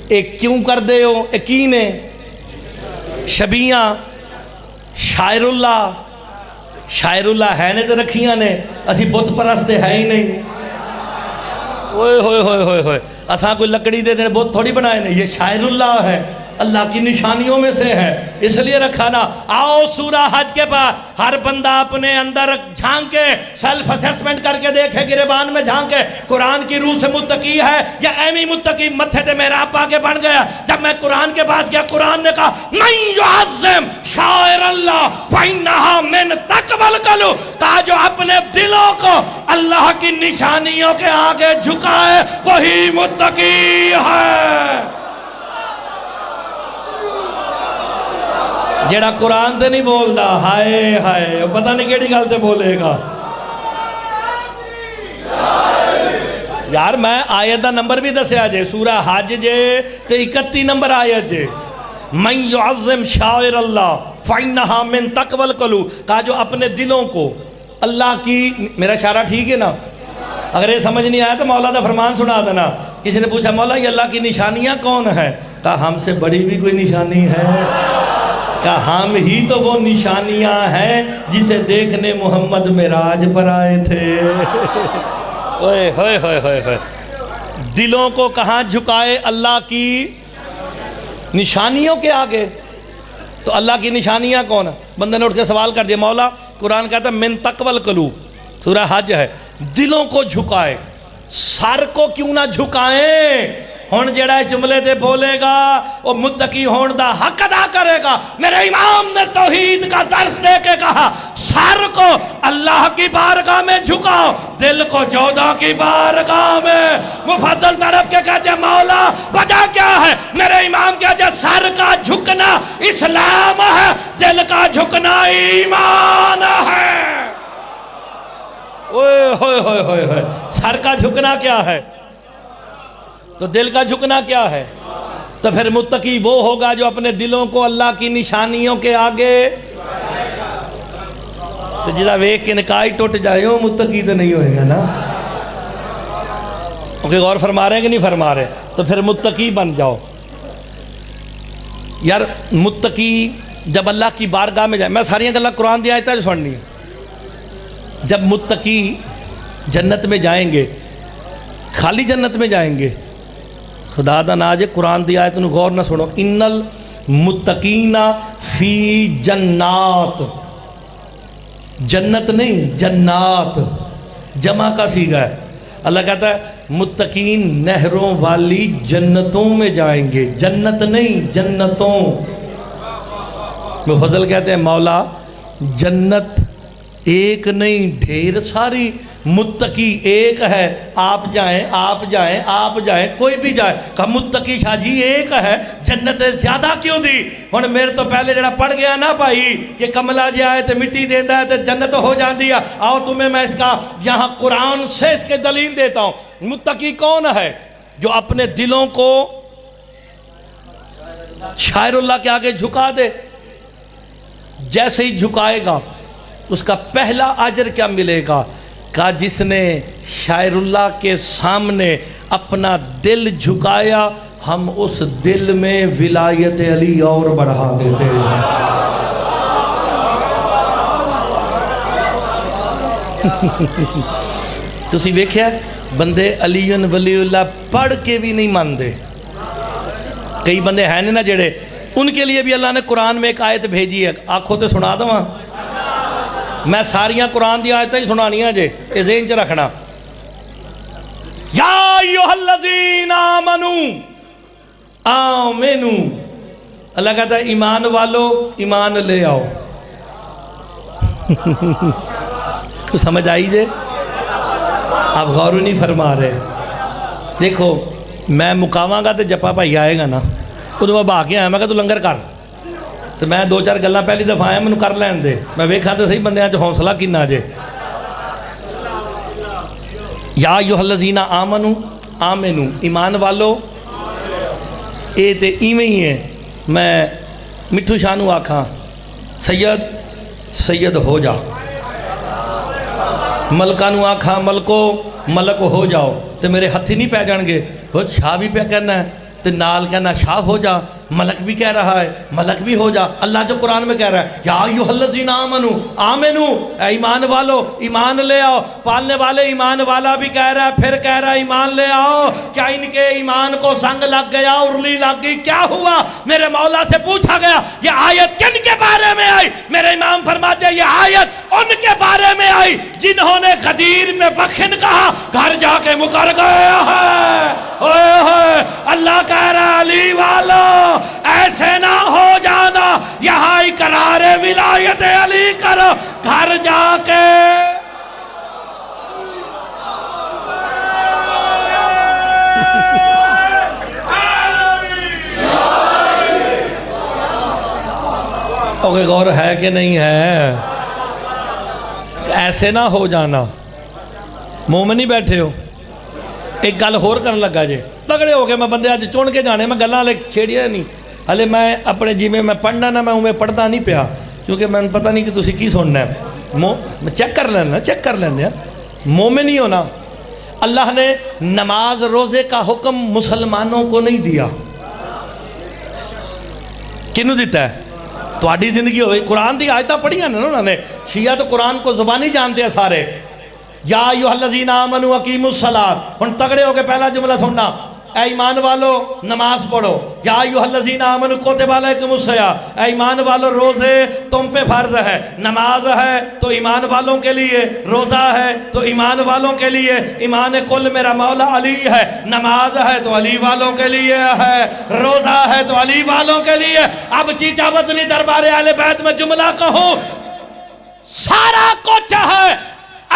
اے کیوں کر دے ہو؟ اے کی نے؟ شبیاں شاعر اللہ ہے نے تے رکھیاں نے، اسی بت پرستے ہے ہی نہیں۔ اوئے ہوئے ہوئے ہوئے ہوئے اساں کوئی لکڑی دے دے بت تھوڑی بنائے نے، یہ شاعر اللہ ہے، اللہ کی نشانیوں میں سے ہے، اس لیے رکھا نا۔ آؤ سورہ حج کے پاس ہر بندہ اپنے اندر جھانکے سیلف اسیسمنٹ کر کے دیکھے، گریبان میں جھانکے قرآن کی روح سے متقی ہے یا ایمی متقی متھے تے میرا پا کے بن گیا۔ جب میں قرآن کے پاس گیا قرآن نے کہا من یعظم شعائر اللہ فإنہا من تقوی القلوب، کہا جو اپنے دلوں کو اللہ کی نشانیوں کے آگے جھکائے وہی متقی ہے۔ جیڑا قرآن تے نہیں بول دا ہائے ہائے وہ پتہ نہیں کیڑی گل تے بولے گا۔ یار میں آیت دا نمبر بھی دسیا جے، سورہ حج جے تے 31 نمبر آیت جے، من یعظم شعائر اللہ فإنہا من تقوی القلوب، کہا جو اپنے دلوں کو اللہ کی، میرا اشارہ ٹھیک ہے نا؟ اگر یہ سمجھ نہیں آیا تو مولا دا فرمان سنا دینا۔ کسی نے پوچھا مولا یہ اللہ کی نشانیاں کون ہیں؟ کہا ہم سے بڑی بھی کوئی نشانی ہے؟ کہا ہم ہی تو وہ نشانیاں ہیں جسے دیکھنے محمد معراج پر آئے تھے۔ اوئے ہوئے ہوئے ہوئے ہوئے دلوں کو کہاں جھکائے؟ اللہ کی نشانیوں کے آگے۔ تو اللہ کی نشانیاں کون ہیں؟ بندے نے اٹھ کے سوال کر دیا مولا قرآن کہتا ہے من تقوی القلوب، سورہ حج ہے، دلوں کو جھکائے، سر کو کیوں نہ جھکائیں؟ ہون جڑا جملے دے بولے گا وہ متقی ہون دا حق ادا کرے گا۔ میرے امام نے توحید کا درس دے کے کہا سر کو اللہ کی بارگاہ میں جھکاؤ، دل کو جودہ کی بارگاہ میں۔ مفضل طرف کے کہتے ہیں مولا وجہ کیا ہے؟ میرے امام کہتے ہیں سر کا جھکنا اسلام ہے، دل کا جھکنا ایمان ہے۔ اوئے ہوئے ہوئے ہوئے ہوئے سر کا جھکنا کیا ہے تو دل کا جھکنا کیا ہے؟ تو پھر متقی وہ ہوگا جو اپنے دلوں کو اللہ کی نشانیوں کے آگے، تو جدا ویک کے نکاح ٹوٹ جائے ہو متقی تو نہیں ہوئے گا نا۔ اوکے غور فرما رہے ہیں کہ نہیں فرما رہے؟ تو پھر متقی بن جاؤ یار. متقی جب اللہ کی بارگاہ میں جائے، میں ساری گلیں قرآن دی آیت ہے جو سننی ہے. جب متقی جنت میں جائیں گے، خالی جنت میں جائیں گے، خدا دا ناج قرآن دی آیت غور نہ سنو. ان المتقین فی جنات، جنت نہیں جنات، جمع کا صیغہ ہے. اللہ کہتا ہے متقین نہروں والی جنتوں میں جائیں گے، جنت نہیں جنتوں. فضل کہتے ہیں مولا جنت ایک نہیں ڈھیر ساری، متقی ایک ہے. آپ جائیں آپ جائیں آپ جائیں، کوئی بھی جائے. کہا متقی شاہ جی ایک ہے، جنت زیادہ کیوں دی؟ ہن میرے تو پہلے جڑا پڑھ گیا نا بھائی کہ کملا جی آئے تو مٹی دیتا ہے تو جنت ہو جاندی ہے. آؤ تمہیں میں اس کا یہاں قرآن سے اس کے دلیل دیتا ہوں. متقی کون ہے؟ جو اپنے دلوں کو شاعر اللہ کے آگے جھکا دے. جیسے ہی جھکائے گا اس کا پہلا اجر کیا ملے گا؟ کہا جس نے شاعر اللہ کے سامنے اپنا دل جھکایا، ہم اس دل میں ولایت علی اور بڑھا دیتے ہیں. تسی ویکھیا بندے علی ولی اللہ پڑھ کے بھی نہیں مانتے. کئی بندے ہیں نا جڑے، ان کے لیے بھی اللہ نے قرآن میں ایک آیت بھیجی ہے. آنکھوں تے سنا دوں. میں ساریاں قرآن دی آیتیں ہی سنانیاں جے، یہ ذہن چ رکھنا. یا ایھا الذین آمنو آمنو، اللہ کہتا ہے ایمان والو ایمان لے آؤ. تو سمجھ آئی جے؟ آپ غور نہیں فرما رہے. دیکھو میں مقاماں گا تو جپا بھائی آئے گا نا، ادو میں بھا کے آیا، میں کہا تو لنگر کر. تو میں دو چار گلاں پہلی دفعہ آیا، مجھے کر لین دے. میں ویکھا تو صحیح بندیاں چ حوصلہ کنا جے. یا ایھا الذین آمنو آمنو، ایمان والو. اے تے ایویں ہی ہے. میں مٹھو شاہ نو آکھاں سید سید ہو جا، ملکہ نو آکھاں ملکو ملک ہو جاؤ، تو میرے ہتھی نہیں پہ جان گے. وہ شاہ بھی پہ کہنا ہے تو نال کہنا شاہ ہو جا، ملک بھی کہہ رہا ہے ملک بھی ہو جا. اللہ جو قرآن میں کہہ رہا ہے یا ایھا الذین آمنو آمنو، اے ایمان والو ایمان لے آؤ. پالنے والے ایمان والا بھی کہہ رہا ہے، پھر کہہ رہا ہے ایمان لے آؤ. کیا ان کے ایمان کو زنگ لگ گیا، ارلی لگ گئی، کیا ہوا؟ میرے مولا سے پوچھا گیا یہ آیت کن کے بارے میں آئی؟ میرے امام فرماتے ہیں یہ آیت ان کے بارے میں آئی جنہوں نے غدیر میں بخن کہا گھر جا کے مکر گئے ہیں. اللہ کہہ رہا ہے علی والو ایسے نہ ہو جانا، یہاں اقرار ولایت علی کرو گھر جا کے. اوکے غور ہے کہ نہیں ہے؟ ایسے نہ ہو جانا. مومن ہی بیٹھے ہو. ایک گل ہور کرن لگا جے، تگڑے ہو گئے. میں بندے آج چون کے جانے، میں گلاں لے چھیڑیا نہیں. ہلے میں اپنے جی میں پڑھنا نہ، میں پڑھتا نہیں پیا کیونکہ میں پتہ نہیں کہ تسی کی سننا ہے. چیک کر لینا، چیک کر لینا. مومن ہی ہونا. اللہ نے نماز روزے کا حکم مسلمانوں کو نہیں دیا. کنوں دیتا ہے؟ تہاڈی زندگی ہوئی. قرآن دی آیتاں پڑھیاں نا انہوں نے. شیعہ تو قرآن کو زبانی جانتے ہیں سارے. یا ایھا الذین آمنوا اقیموا الصلاۃ. ہن تگڑے ہو کے پہلا جملہ سننا، اے ایمان والو نماز پڑھو. یا ایھا الذین آمنوا کتب علیکم الصیام، اے ایمان والو روزے تم پہ فرض ہے. نماز ہے تو ایمان والوں کے لیے، روزہ ہے تو ایمان والوں کے لیے. ایمان کل میرا مولا علی ہے. نماز ہے تو علی والوں کے لیے ہے، روزہ ہے تو علی والوں کے لیے. اب چیچا بدنی دربار اہل بیت میں جملہ کہوں، سارا کچھ ہے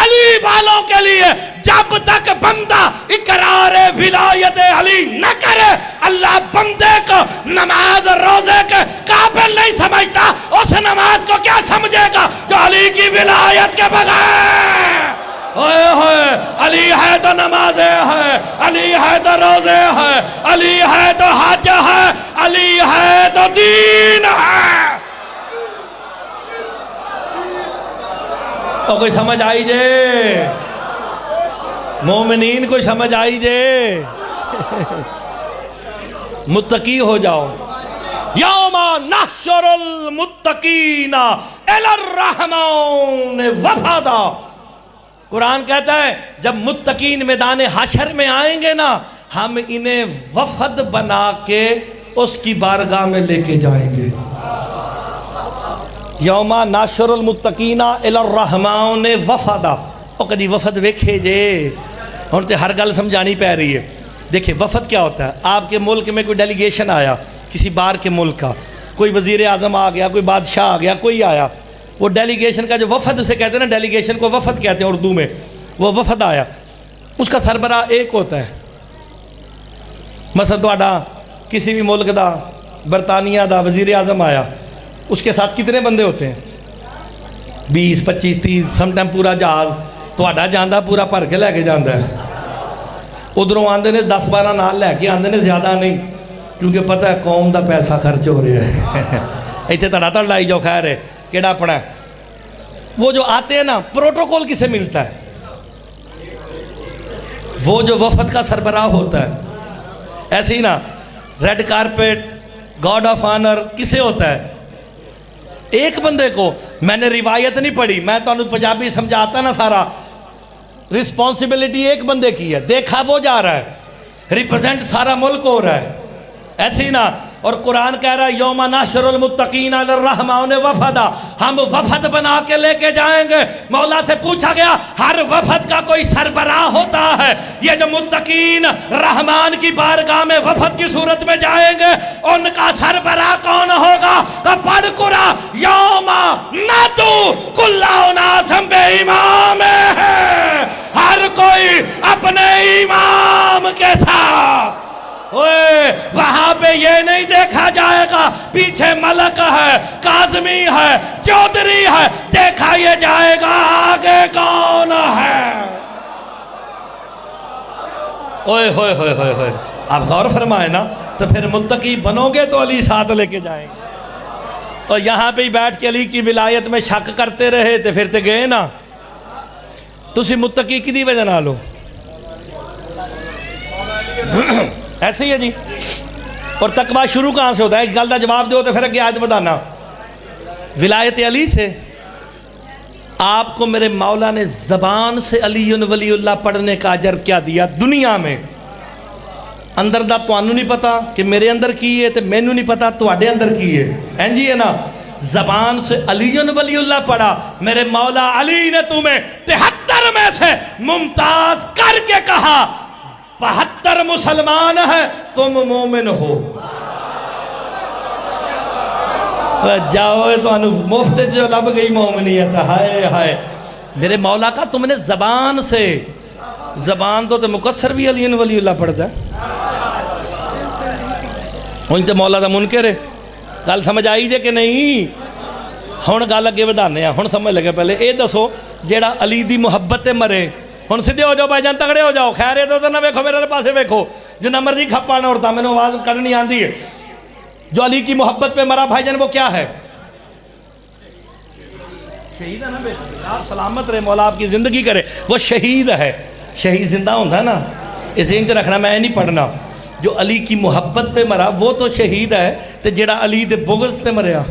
علی والوں کے لیے. جب تک بندہ اقرار ولایت علی نہ کرے، اللہ بندے کو نماز روزے کے قابل نہیں سمجھتا. اس نماز کو کیا سمجھے گا جو علی کی ولایت کے بغیر؟ علی ہے تو نمازیں ہے، علی ہے تو روزے ہے، علی ہے تو حج ہے، علی ہے تو دین ہے. کوئی سمجھ آئی جے؟ مومنین کو سمجھ آئی جے متقی ہو جاؤ. یوم نحشر المتقین الی الرحمن وفدا. قرآن کہتا ہے جب متقین میدان حشر میں آئیں گے نا ہم انہیں وفد بنا کے اس کی بارگاہ میں لے کے جائیں گے. یوم نحشر المتقین الی الرحمن وفدا. او کدی وفد ویکھے جے ہن تے ہر گل سمجھانی پہ رہی ہے. دیکھیں وفد کیا ہوتا ہے. آپ کے ملک میں کوئی ڈیلیگیشن آیا کسی باہر کے ملک کا, کوئی وزیر اعظم آ گیا, کوئی بادشاہ آ گیا, کوئی آیا, وہ ڈیلیگیشن کا جو وفد اسے کہتے ہیں نا, ڈیلیگیشن کو وفد کہتے ہیں اردو میں. وہ وفد آیا, اس کا سربراہ ایک ہوتا ہے. مثلا تہاڈا کسی بھی ملک دا برطانیہ دا وزیر اعظم آیا, اس کے ساتھ کتنے بندے ہوتے ہیں؟ 20 25 30 سم ٹائم پورا جہاز تہاڈا جاندا پورا بھر کے لے کے جاندا ہے. ادھروں آندے نے 10 12 نال لے کے آندے نے, زیادہ نہیں, کیونکہ پتہ ہے قوم دا پیسہ خرچ ہو رہا ہے. ایتھے تڑا تڑ لائی جو خیر ہے کیڑا پڑا ہے. وہ جو آتے ہیں نا پروٹوکول کسے ملتا ہے؟ وہ جو وفد کا سربراہ ہوتا ہے. ایسے ہی نا red carpet guard of honour کسے ہوتا ہے؟ ایک بندے کو. میں نے روایت نہیں پڑھی, میں تو پنجابی سمجھاتا نا سارا. رسپانسبلٹی ایک بندے کی ہے, دیکھا وہ جا رہا ہے, ریپرزینٹ سارا ملک ہو رہا ہے. ایسے ہی نا. اور قرآن کہہ رہا ہے یوم نحشر المتقین علی الرحمن وفدا, ہم وفد بنا کے لے کے جائیں گے. مولا سے پوچھا گیا ہر وفد کا کوئی سربراہ ہوتا ہے, یہ جو متقین رحمان کی بارگاہ میں وفد کی صورت میں جائیں گے ان کا سربراہ کون ہوگا؟ تو پڑھ قرآن یوم ندعو کل اناس بامامہم, ہر کوئی اپنے امام کے ساتھ. وہاں پہ یہ نہیں دیکھا جائے گا پیچھے ملک ہے, کاظمی ہے, چودھری ہے, دیکھا یہ جائے گا آگے کون ہے. اوئے ہوئے ہوئے ہوئے ہوئے, آپ غور فرمائے نا. تو پھر متقی بنو گے تو علی ساتھ لے کے جائیں گے. اور یہاں پہ ہی بیٹھ کے علی کی ولایت میں شک کرتے رہے تو پھر تے گئے نا. تسی متقی کدی وجہ نہ لو ایسے ہی ہے جی. اور تقویٰ شروع کہاں سے ہوتا ہے؟ ایک گل دا جواب دو تو پھر اگے آیت بتانا. ولایت علی سے. آپ کو میرے مولا نے زبان سے علی ولی اللہ پڑھنے کا اجر کیا دیا دنیا میں. اندر دا تو انہوں نہیں پتا کہ میرے اندر کی ہے تو میں نوں نہیں پتا تو اڈے اندر کی ہے. این جی ہے نا. زبان سے علی ولی اللہ پڑھا. میرے مولا علی نے تمہیں 73 میں سے ممتاز کر کے کہا 72 مسلمان ہیں تم مومن ہو. جاؤ تو انہوں مفت جو لب گئی مومنیت. ہائے ہائے میرے مولا کا تم نے زبان سے. زبان تو مقصر بھی علی ولی اللہ پڑھتا ہے. ان تے مولا دا منکر ہے. گل سمجھ آئی جے کہ نہیں؟ ہن گل اگے ودھانے ہیں. ہن سمجھ لگے پہلے اے دسو جیڑا علی دی محبت تے مرے. ہن سیدھے ہو جاؤ بھائی جان, تگڑے ہو جاؤ. خیر ہے تو نہ ویکھو میرے پاسے ویکھو جنہ مرضی کھپانا اڑتا, میں نے آواز کرنی آندی ہے. جو علی کی محبت پہ مرا بھائی جان وہ کیا ہے؟ شہید ہے نا بیٹا. آپ سلامت رہے, مولا آپ کی زندگی کرے. وہ شہید ہے. شہید زندہ ہوتا ہے نا, اسے انچ رکھنا, میں نہیں پڑھنا. جو علی کی محبت پہ مرا وہ تو شہید ہے. تو جڑا علی دے بغض پہ مریا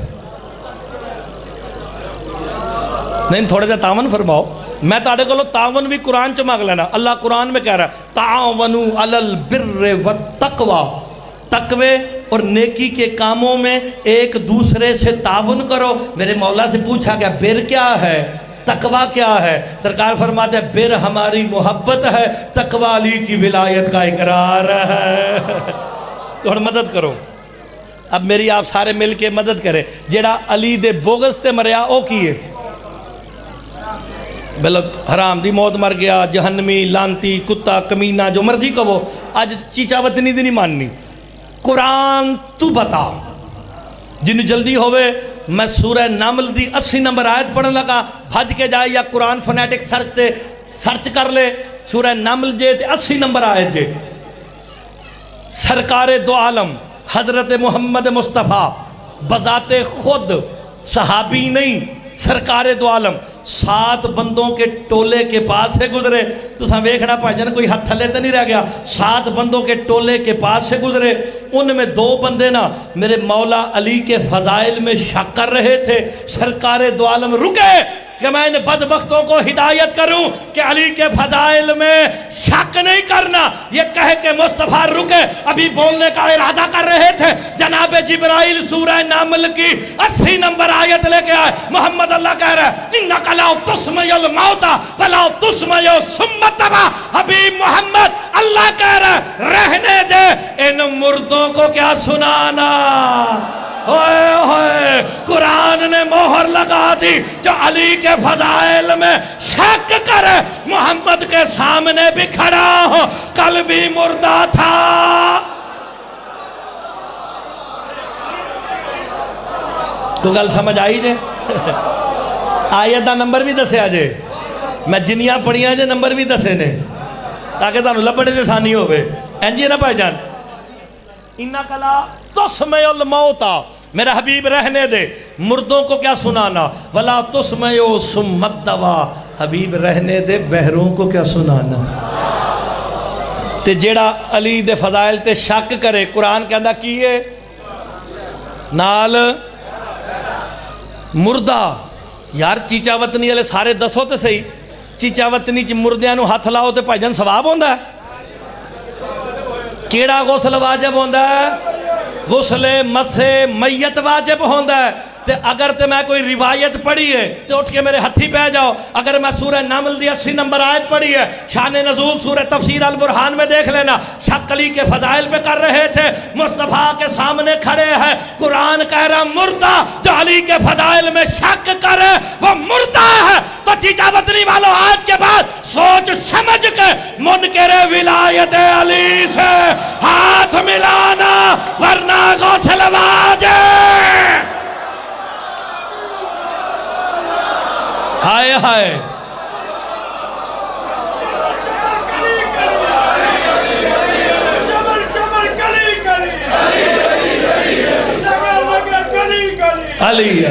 نہیں. تھوڑے جا تعاون فرماؤ. میں تاڑے کو تعاون بھی قرآن چ مانگ لینا. اللہ قرآن میں کہہ رہا ہے تعاونوا علی البر والتقوی, تقوی اور نیکی کے کاموں میں ایک دوسرے سے تعاون کرو. میرے مولا سے پوچھا گیا بر کیا ہے, تقوی کیا ہے؟ سرکار فرماتے ہیں بر ہماری محبت ہے, تقوی علی کی ولایت کا اقرار ہے. تو ہن مدد کرو. اب میری آپ سارے مل کے مدد کریں. جیڑا علی دے بغض تے مریا او کیے بلو حرام دی موت مر گیا, جہنمی, لانتی, کتا, کمینہ, جو مرضی کہو. آج چیچا وطنی دی نہیں ماننی. قرآن تو بتا. جن جلدی ہوئے میں سورہ نمل دی 80 نمبر آیت پڑھنے لگا. بھج کے جائے یا قرآن فنیٹک سرچ کر لے. سورہ نمل جے 80 نمبر آیت جے. سرکار دو عالم حضرت محمد مصطفیٰ بذات خود صحابی نہیں, سرکار دو عالم 7 بندوں کے ٹولے کے پاس سے گزرے. تو ساں ویکھنا بھائی جان کوئی ہاتھ تھلے تو نہیں رہ گیا. 7 بندوں کے ٹولے کے پاس سے گزرے. ان میں 2 بندے نا میرے مولا علی کے فضائل میں شک کر رہے تھے. سرکار دو عالم رکے کہ میں ان بدبختوں کو ہدایت کروں کہ علی کے فضائل میں شک نہیں کرنا. یہ کہہ کے مصطفیٰ رکے, ابھی بولنے کا ارادہ کر رہے تھے. جناب جبرائیل سورہ نمل کی 80 نمبر آیت لے کے آئے. محمد اللہ کہہ رہے ہیں اِنَّكَ لَا تُسْمِعُ الْمَوْتَى وَلَا تُسْمِعُ الصُّمَّ الدُّعَاءَ. حبیب محمد اللہ کہہ رہے ہیں رہنے دے, ان مردوں کو کیا سنانا. ہوئے ہوئے قرآن نے مہر لگا دی. جو علی کے فضائل میں شک کرے محمد کے سامنے بھی کھڑا ہو, کل بھی مردہ تھا. تو گل سمجھ آئی جے. آیت دا نمبر بھی دسے آجے, میں جنیاں پڑھیاں جے نمبر بھی دسے نے تاکہ تانوں لبڑے سے ثانی ہوئے. انجی نا بھائی جان اِنَّكَ لَا تُسْمِعُ الْمَوْتَى, میرا حبیب رہنے دے مردوں کو کیا سنانا. وَلَا تُسْمِعُ الصُّمَّ الدُّعَاءَ, حبیب رہنے دے بہروں کو کیا سنانا. تے جیڑا علی دے فضائل تے شک کرے قرآن کہندا کیے نال مردہ. یار چیچا وطنی والے سارے دسو تے صحیح, چیچا وطنی چ مردیاں نو ہاتھ لاؤ تے بھائی جان ثواب ہوندا ہے. کیڑا غسل واجب ہوندا ہے؟ غسل مسح میت واجب ہوندا ہے. تے اگر تے میں کوئی روایت پڑھی ہے تو اٹھ کے میرے ہتھی پہ جاؤ. اگر میں سورہ نمل دی 80 نمبر آیت پڑھی ہے, شان نزول سورہ تفسیر البرہان میں دیکھ لینا. شک علی کے فضائل پہ کر رہے تھے, مصطفیٰ کے سامنے کھڑے ہیں. قرآن کہہ رہا مردہ جو علی کے فضائل میں شک کرے وہ مردہ ہے. تو چیچا وطنی والوں آج کے بعد سوچ سمجھ کے منکر ولایت علی سے ہاتھ ملانا ورنہ غسل واجب. ہائے ہائے علی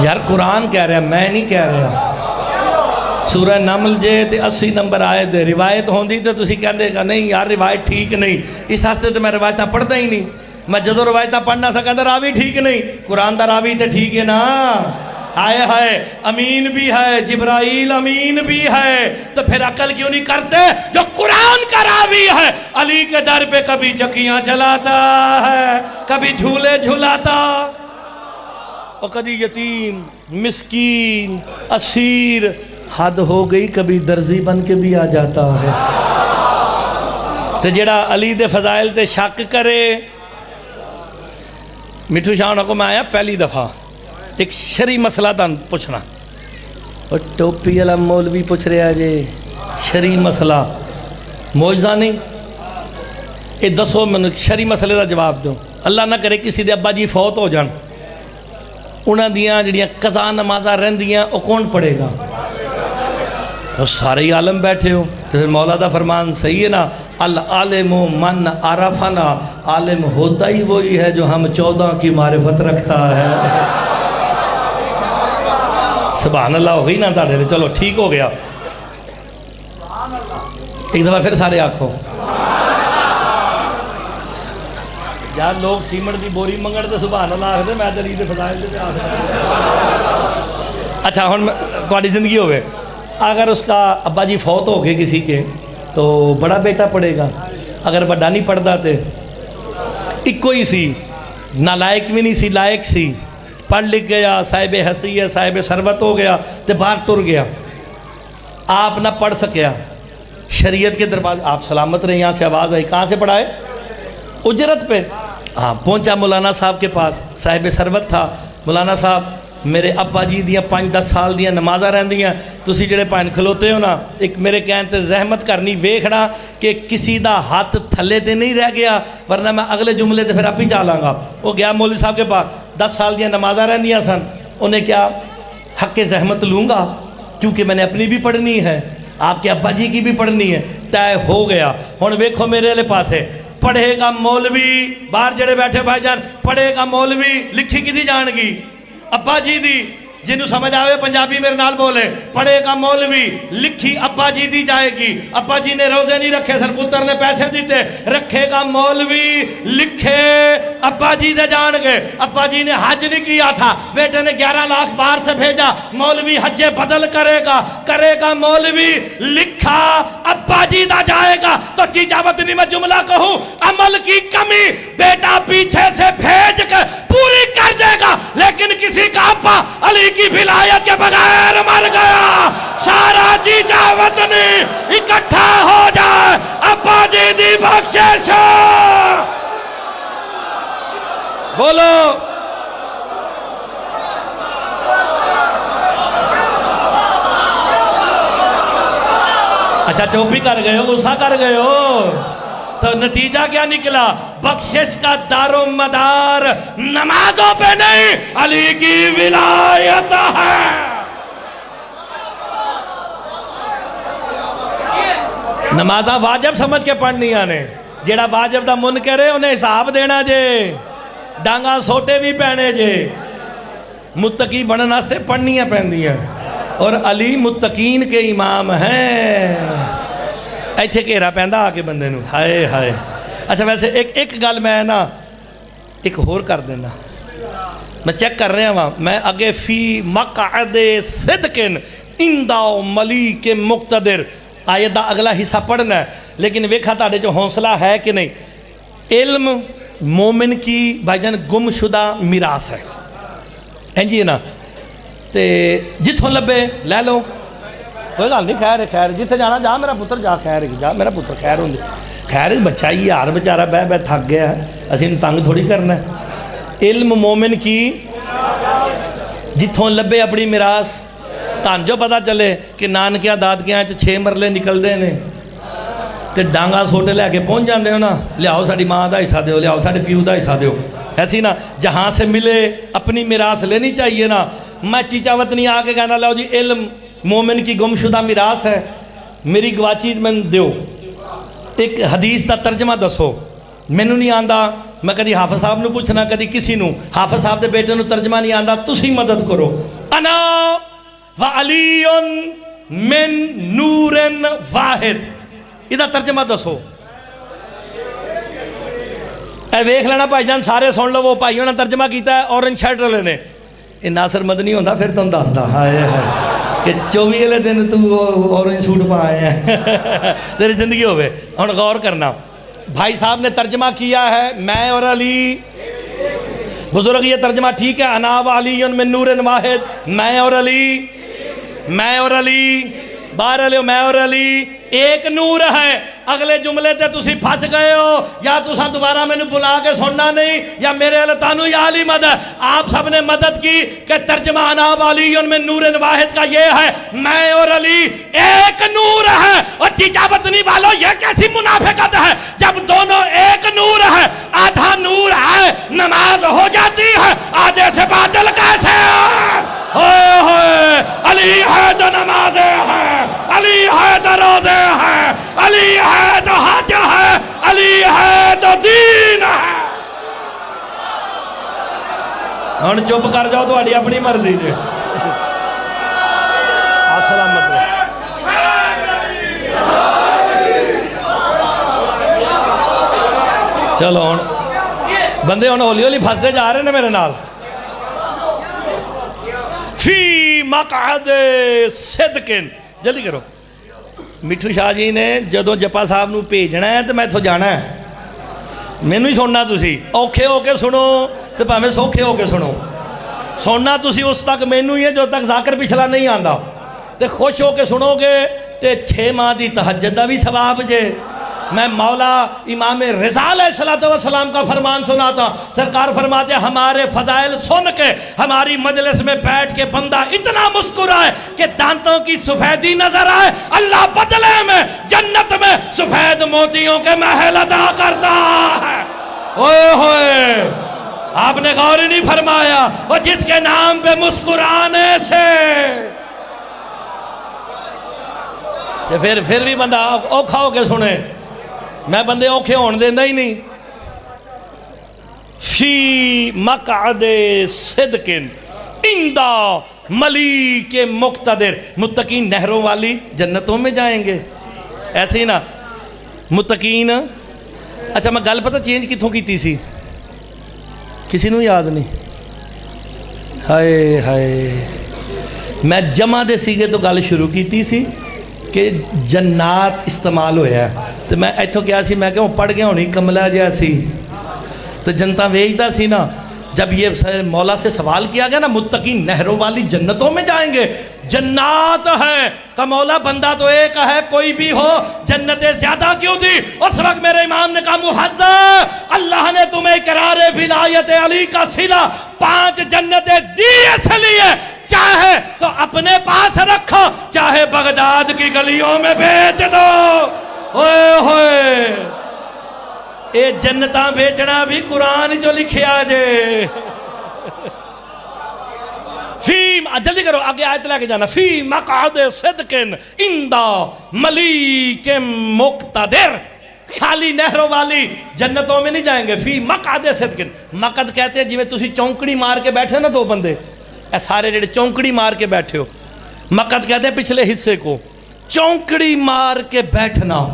یار قرآن کہہ رہا ہے, میں نہیں کہہ رہا. سورہ نمل جے تے 80 نمبر آئے دے روایت ہوندی تے تسی کہندے گا نہیں یار روایت ٹھیک نہیں. اس ہاستے تے میں روایتاں پڑھتا ہی نہیں. میں جدو روایتاں پڑھنا سا کہتا راوی ٹھیک نہیں. قرآن دا راوی تے ٹھیک ہے نا. آئے ہائے امین بھی ہے, جبرائیل امین بھی ہے. تو پھر عقل کیوں نہیں کرتے جو قرآن کا راوی ہے علی کے در پہ کبھی چکیاں چلاتا ہے, کبھی جھولے جھلاتا, اور کبھی یتیم مسکین اسیر, حد ہو گئی کبھی درزی بن کے بھی آ جاتا ہے. تو جڑا علی دے فضائل تے شک کرے. مٹھو شاہ کو میں آیا پہلی دفعہ ایک شرعی مسئلہ تھا پوچھنا, اور ٹوپی والا مولوی پوچھ رہا جے شرعی مسئلہ موجزہ نہیں. یہ دسو میں شرعی مسئلے دا جواب دوں. اللہ نہ کرے کسی دے ابا جی فوت ہو جان, انہاں دیاں جڑیاں قضا نمازاں رہندیاں او کون پڑھے گا؟ اور سارے ہی عالم بیٹھے ہو. تو پھر مولا دا فرمان صحیح ہے نا, العالم من عرفنا, عالم ہوتا ہی وہی ہے جو ہم 14 کی معرفت رکھتا ہے. سبحان اللہ ہو گئی نا تاڑے. چلو ٹھیک ہو گیا. ایک دفعہ پھر سارے آنکھوں. یار لوگ سیمنٹ دی بوری منگڑ دے سبحان اللہ آخر دے, میں علی دے فضائل دے آخر. اچھا ہن تہاڈی زندگی ہوئے, اگر اس کا ابا جی فوت ہو گئے کسی کے تو بڑا بیٹا پڑھے گا. اگر بڑا نہیں پڑھتا تو ایک ہی سی, نالائق بھی نہیں سی, لائق سی, پڑھ لکھ گیا, صاحب حیثیت صاحب ثروت ہو گیا تو باہر ٹر گیا. آپ نہ پڑھ سکیا, شریعت کے دربار آپ سلامت رہے. یہاں سے آواز آئی, کہاں سے پڑھائے؟ اجرت پہ. ہاں پہنچا مولانا صاحب کے پاس, صاحب ثروت تھا. مولانا صاحب میرے ابا جی دیاں 5-10 سال دیاں نمازاں رہندیاں, تسی جڑے پائن کھلوتے ہو نا, ایک میرے کہن تے زحمت کرنی ویکھنا کہ کسی دا ہاتھ تھلے تے نہیں رہ گیا, ورنہ میں اگلے جملے تے پھر آپ ہی چالاں گا. وہ گیا مولوی صاحب کے پاس, 10 سال دیاں نمازاں رہندیاں سن. انہیں کیا حق زحمت لوں گا کیونکہ میں نے اپنی بھی پڑھنی ہے, آپ کے ابا جی کی بھی پڑھنی ہے. طے ہو گیا. ہن ویکھو میرے لے پاس ہے, پڑھے گا مولوی باہر جڑے بیٹھے بھائی جان پڑھے گا مولوی لکھی کی دی جان گی ابا جی دی جنہوں سمجھ آوے پنجابی میرے نال بولے پڑھے گا مولوی لکھی ابا جی دی جائے گی ابا جی نے روزے نہیں رکھے سر پتر نے پیسے دیتے رکھے گا مولوی لکھے ابا جی دے جان گے ابا جی نے حج نہیں کیا تھا بیٹے نے 11 لاکھ باہر سے بھیجا مولوی حج بدل کرے گا مولوی لکھا ابا جی دا جائے گا تو چیچا وطنی میں جملہ کہوں عمل کی کمی بیٹا پیچھے سے بھیج کے پوری کر دے گا لیکن کسی کا ابا علی کی ولایت کے بغیر مر گیا سارا چیچا وطنی اکٹھا ہو جائے ابا جی دی بخشش بولو اچھا چوپی کر گئے ہو غصہ کر گئے ہو تو نتیجہ کیا نکلا بخشش کا دار و مدار نمازوں پہ نہیں علی کی ولایت ہے نمازہ واجب سمجھ کے پڑھنی آنے جیڑا واجب دا منکر ہے انہیں حساب دینا جے ڈانگا سوٹے بھی پہنے جے متقی بنن واسطے پڑھنیاں پہندیاں اور علی متقین کے امام ہیں ایتھے گھیرا پہندا آ کے بندے نو ہائے ہائے اچھا ویسے ایک گل میں نا ایک ہور کر دینا میں چیک کر رہا ہوں میں اگے فی مقعد صدقن عند ملیک مقتدر آیت دا اگلا حصہ پڑھنا ہے لیکن ویکھا تاڑے جو حوصلہ ہے کہ نہیں علم مومن کی بھائی جان گم شدہ میراث ہے ہیں جی نا تے جتھوں لبے لے لو کوئی گل نہیں خیر ہے خیر جتھے جانا جا میرا پتر جا خیر ہے جا میرا پتر خیر ہوں خیر بچہ ہی یار بچارہ بہ تھک گیا ہے اسی نے تنگ تھوڑی کرنا ہے علم مومن کی جتھوں لبے اپنی میراث تان جو پتا چلے کہ نانکیاں دادکیاں 6 مرلے نکل دے نے تے ڈانگا سوٹے لے کے پہنچ جاندے ہو نا لیاؤ ساڑی ماں دا حصہ دیو لیاؤ ساڑی پیو دا حصہ دیو ایسی نا جہاں سے ملے اپنی میراث لینی چاہیے نا میں چیچا وطنی آ کے کہنا لاؤ جی علم مومن کی گم شدہ میراث ہے میری گواچی میں دیو ایک حدیث دا ترجمہ دسو مینوں نہیں آندا میں کدی حافظ صاحب نو پوچھنا کدی کسی نو حافظ صاحب دے بیٹے نو ترجمہ نہیں آندا تسی مدد کرو انا وعلی من نور واحد ادھا ترجمہ دسو اے ویکھ لینا بھائی جان سارے سن لو وہ بھائیوں نے ترجمہ کیتا ہے اورنج شرٹ والے نے یہ ناصر مدنی ہوتا پھر تم دس دا ہائے ہائے کہ 24 والے دن تو اورنج سوٹ پائے ہیں تیری زندگی ہوئے ہن غور کرنا بھائی صاحب نے ترجمہ کیا ہے میں اور علی بزرگ یہ ترجمہ ٹھیک ہے انا و علی من نور واحد میں اور علی باہر علی میں اور علی ایک نور ہے اگلے جملے تے تسی پھنس گئے ہو یا تساں دوبارہ میں نے بلا کے سننا نہیں یا میرے علی تانو یا علی مدد آپ سب نے مدد کی کہ ترجمہ انا و علی من نور واحد کا یہ ہے میں اور علی ایک نور ہے اور چیچا وطنی والو یہ کیسی منافقت ہے جب دونوں ایک نور ہے آدھا نور ہے نماز ہو جاتی ہے آدھے سے باطل کیسے ہے علی ہے تو نمازیں ہیں علی ہے تو روزے ہیں علی ہے تو حج ہے علی ہے تو دین ہے ہن چپ کر جاؤ تو اپنی مرضی جے السلام چلو ہن بندے ہن ہولی ہولی پھسدے جا رہے ہیں میرے نال فی مقعد صدقن جلدی کرو مٹھو شاہ جی نے جدو جپا صاحب نو بھیجنا ہے تو میں تو جانا ہے مینوں ہی سننا تسی اوکھے ہو کے سنو تو پاویں سوکھے ہو کے سننا تسی اس تک مینوں ہی ہے جو تک ذاکر پچھلا نہیں آندا تے خوش ہو کے سنو گے تے 6 ماہ دی تہجد دا بھی ثواب جے میں مولا امام رضا علیہ السلام کا فرمان سنا تھا سرکار فرماتے ہیں ہمارے فضائل سن کے ہماری مجلس میں بیٹھ کے بندہ اتنا مسکرائے کہ دانتوں کی سفیدی نظر آئے اللہ بدلے میں جنت میں سفید موتیوں کے محل عطا کرتا ہے اوئے ہوئے آپ نے غور ہی نہیں فرمایا وہ جس کے نام پہ مسکرانے سے پھر بھی بندہ اوکھا ہو کے سنے میں بندے اوکھے ہون دینا ہی نہیں. فی مقعد صدق عند ملیک مقتدر. متقین نہروں والی جنتوں میں جائیں گے. ایسے ہی نا متقین. اچھا میں گل پتہ چینج کتوں کیتی سی, کسی نو یاد نہیں. ہائے ہائے, میں جمع دے سیگے تو گل شروع کیتی سی کہ جنات استعمال ہویا ہے, تو میں ایتھوں کیا سی, میں کہ پڑھ گیا ہونی کملہ جہا سی تو جنتا ویجتا سی نا. جب یہ مولا سے سوال کیا گیا نا متقین نہروں والی جنتوں میں جائیں گے, جنات ہے تو مولا بندہ تو ایک ہے, کوئی بھی ہو جنتیں زیادہ کیوں دی. اس وقت میرے امام نے کہا محضر اللہ نے تمہیں اقرار ولایت علی کا صلہ 5 جنتیں دی اس لیے, چاہے تو اپنے پاس رکھو چاہے بغداد کی گلیوں میں بیچ دو. ہوئے ہوئے اے جنتاں بیچنا بھی قرآن جو لکھیا جے. جلدی کرو آگے آیت لے کے جانا. فی مقعد صدق عند ملیک مقتدر. خالی نہروں والی جنتوں میں نہیں جائیں گے. فی مقعد صدق. مقعد کہتے ہیں جی میں تسی چونکڑی مار کے بیٹھے نا 2 بندے, اے سارے جڑے چونکڑی مار کے بیٹھے ہو, مقعد کہتے ہیں پچھلے حصے کو چونکڑی مار کے بیٹھنا.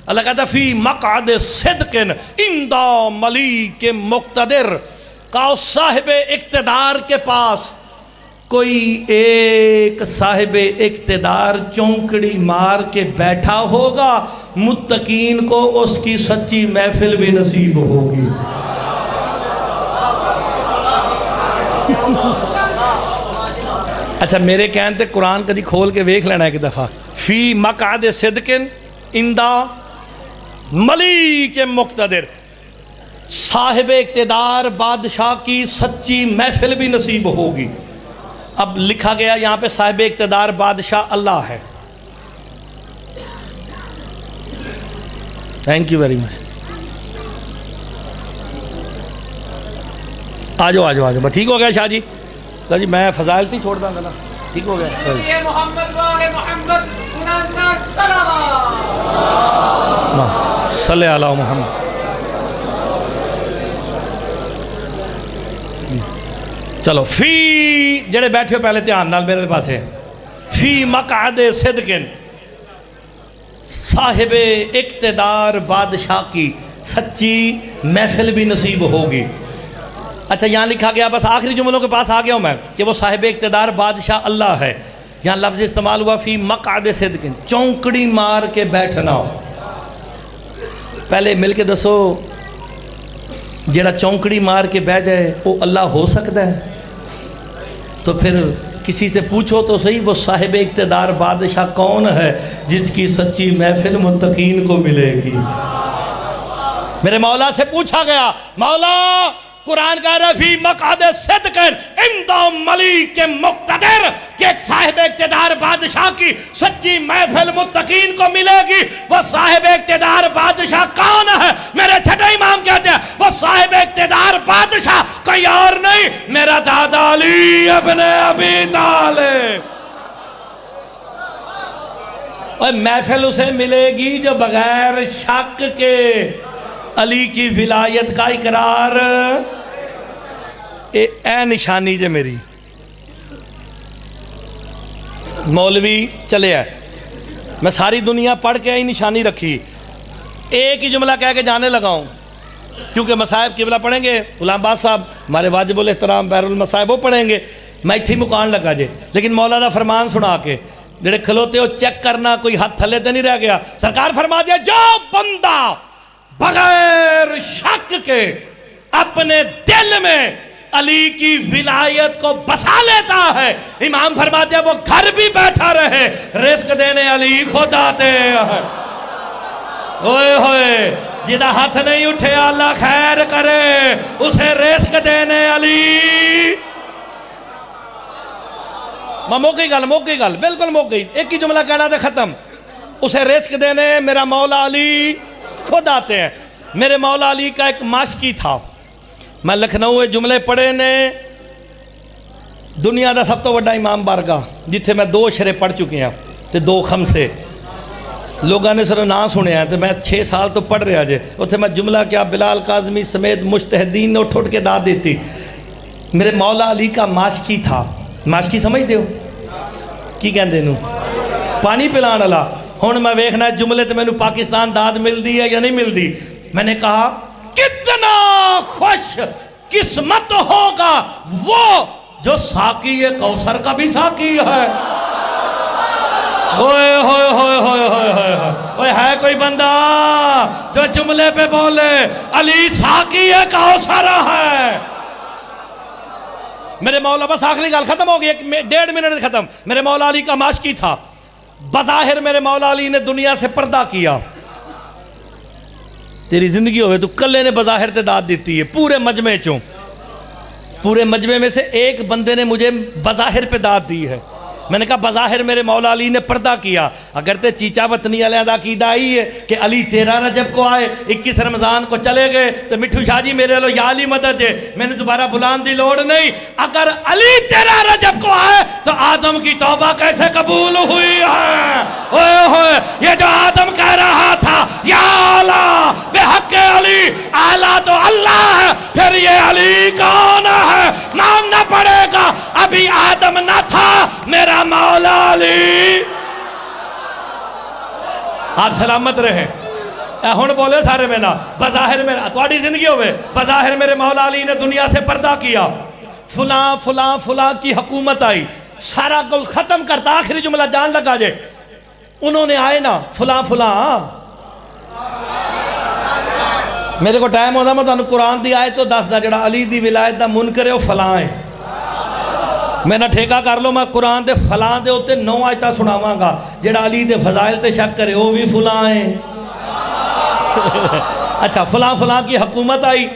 اللہ کہتا ہے فی مقعد صدق عند ملیک مقتدر. کہو صاحب اقتدار کے پاس کوئی ایک صاحب اقتدار چونکڑی مار کے بیٹھا ہوگا, متقین کو اس کی سچی محفل بھی نصیب ہوگی. اچھا میرے کہنے تے قرآن کدی کھول کے ویکھ لینا ایک دفعہ. فی مقعد صدق عند ملیک مقتدر. صاحب اقتدار بادشاہ کی سچی محفل بھی نصیب ہوگی. اب لکھا گیا یہاں پہ صاحب اقتدار بادشاہ اللہ ہے. Thank you very much. آجو آجو آجو, ٹھیک ہو گیا شاہ جی. جی میں فضائل تھی چھوڑ دوں گا نا, ٹھیک ہو گیا. صلی علی محمد. چلو فی جڑے بیٹھے ہو پہلے دھیان نال میرے پاس ہے. فی مقعد صدق صاحب اقتدار بادشاہ کی سچی محفل بھی نصیب ہوگی. اچھا یہاں لکھا گیا, بس آخری جملوں کے پاس آ گیا ہوں میں, کہ وہ صاحب اقتدار بادشاہ اللہ ہے. یہاں لفظ استعمال ہوا فی مقعد صدق, چونکڑی مار کے بیٹھنا. پہلے مل کے دسو جڑا چونکڑی مار کے بیٹھ جائے وہ اللہ ہو سکتا ہے؟ تو پھر کسی سے پوچھو تو صحیح وہ صاحب اقتدار بادشاہ کون ہے جس کی سچی محفل متقین کو ملے گی. میرے مولا سے پوچھا گیا, مولا قرآن کہہ رہا ہے فی مقعد صدق عند ملیک مقتدر, کہ ایک صاحب اقتدار بادشاہ کی سچی محفل متقین کو ملے گی. وہ صاحب اقتدار بادشاہ کون ہے؟ میرے چھٹے امام کہتے ہیں وہ صاحب اقتدار بادشاہ کوئی اور نہیں, میرا دادا علی ابن ابی طالب. اور محفل اسے ملے گی جو بغیر شک کے علی کی ولایت کا اقرار. اے نشانی جے میری مولوی چلے ہے, میں ساری دنیا پڑھ کے ہی نشانی رکھی, ایک ہی جملہ کہہ کے جانے لگا ہوں, کیونکہ مصائب قبلہ پڑھیں گے غلام باز صاحب ہمارے واجب الاحترام بحر المصائب وہ پڑھیں گے, میں اتھی مکان لگا جے. لیکن مولا دا فرمان سنا کے جڑے کھلوتے ہو چیک کرنا کوئی ہاتھ تھلے تے نہیں رہ گیا. سرکار فرما دیا جو بندہ بغیر شک کے اپنے دل میں علی کی ولایت کو بسا لیتا ہے, امام فرماتے ہیں وہ گھر بھی بیٹھا رہے, رزق دینے علی خود آتے ہیں. ہوئے ہوئے جدہ ہاتھ نہیں اٹھے اللہ خیر کرے, اسے رزق دینے علی. موقعی گل بالکل موقعی, ایک ہی جملہ کہنا تھا ختم. اسے رزق دینے میرا مولا علی خود آتے ہیں. میرے مولا علی کا ایک ماشکی تھا, میں لکھنؤ جملے پڑھے نے, دنیا دا سب تو بڑا امام بارگاہ جتھے میں 2 شرے پڑھ چکے ہیں تے 2 خمسے. لوگوں نے سر نام سنیا تو میں 6 سال تو پڑھ رہا جے اتنے میں جملہ کیا بلال کاظمی سمیت مجتہدین نے اٹھ اٹھ کے داد دیتی میرے مولا علی کا ماشکی تھا ماشکی سمجھتے ہو کی کہندے نو پانی پلان والا ہن میں ویکھنا جملے تے مینوں پاکستان داد ملدی ہے یا نہیں ملدی میں نے کہا کتنا خوش قسمت ہوگا وہ جو ساقی کوثر کا بھی ساقی ہے ہوئے ہوئے ہوئے ہوئے ہوئے ہوئے ہوئے ہے کوئی بندہ جو جملے پہ بولے علی ساقی کوثر ہے میرے مولا بس آخری گال ختم ہو گئی 1.5 منٹ ختم میرے مولا علی کا ماشکی تھا بظاہر میرے مولا علی نے دنیا سے پردہ کیا تیری زندگی ہوئے تو کلے نے بظاہر تے داد دیتی ہے پورے مجمع چوں پورے مجمع میں سے ایک بندے نے مجھے بظاہر پہ داد دی ہے میں نے کہا بظاہر میرے مولا علی نے پردہ کیا اگر تے چیچا وطنی علیہ دا عقیدہ آئی ہے کہ علی 13 رجب کو آئے 21 رمضان کو چلے گئے تو مٹھو شاہ جی میرے لو یا علی مدد ہے میں نے دوبارہ بلان دی لوڑ نہیں اگر علی 13 رجب کو آئے تو آدم کی توبہ کیسے قبول ہوئی ہے اوئے ہوئے یہ جو آدم کہہ رہا تھا یا اعلیٰ بے حق علی اعلیٰ تو اللہ ہے پھر یہ علی کون ہے مانگنا پڑے گا ابھی آدم نہ تھا میرا مولا علی آپ سلامت رہے ہون بولے سارے میں نا بظاہر میں تواڈی زندگی ہوئے بظاہر میرے مولا علی نے دنیا سے پردہ کیا فلاں فلاں فلاں کی حکومت آئی سارا گل ختم کرتا آخری جملہ جان لگا جے انہوں نے آئے نا فلاں فلاں میرے کو ٹائم ہوتا میں تانوں قرآن دی آئے تو دس دا جڑا علی دی ولایت دا منکر ہے وہ فلاں ہے میں نہ ٹھیکہ کر لو میں قرآن دے فلاں دے ہوتے 9 آیتہ سناواں گا جڑا علی دے فضائل تے شک کرے وہ بھی فلاں ہیں اچھا فلاں فلاں کی حکومت آئی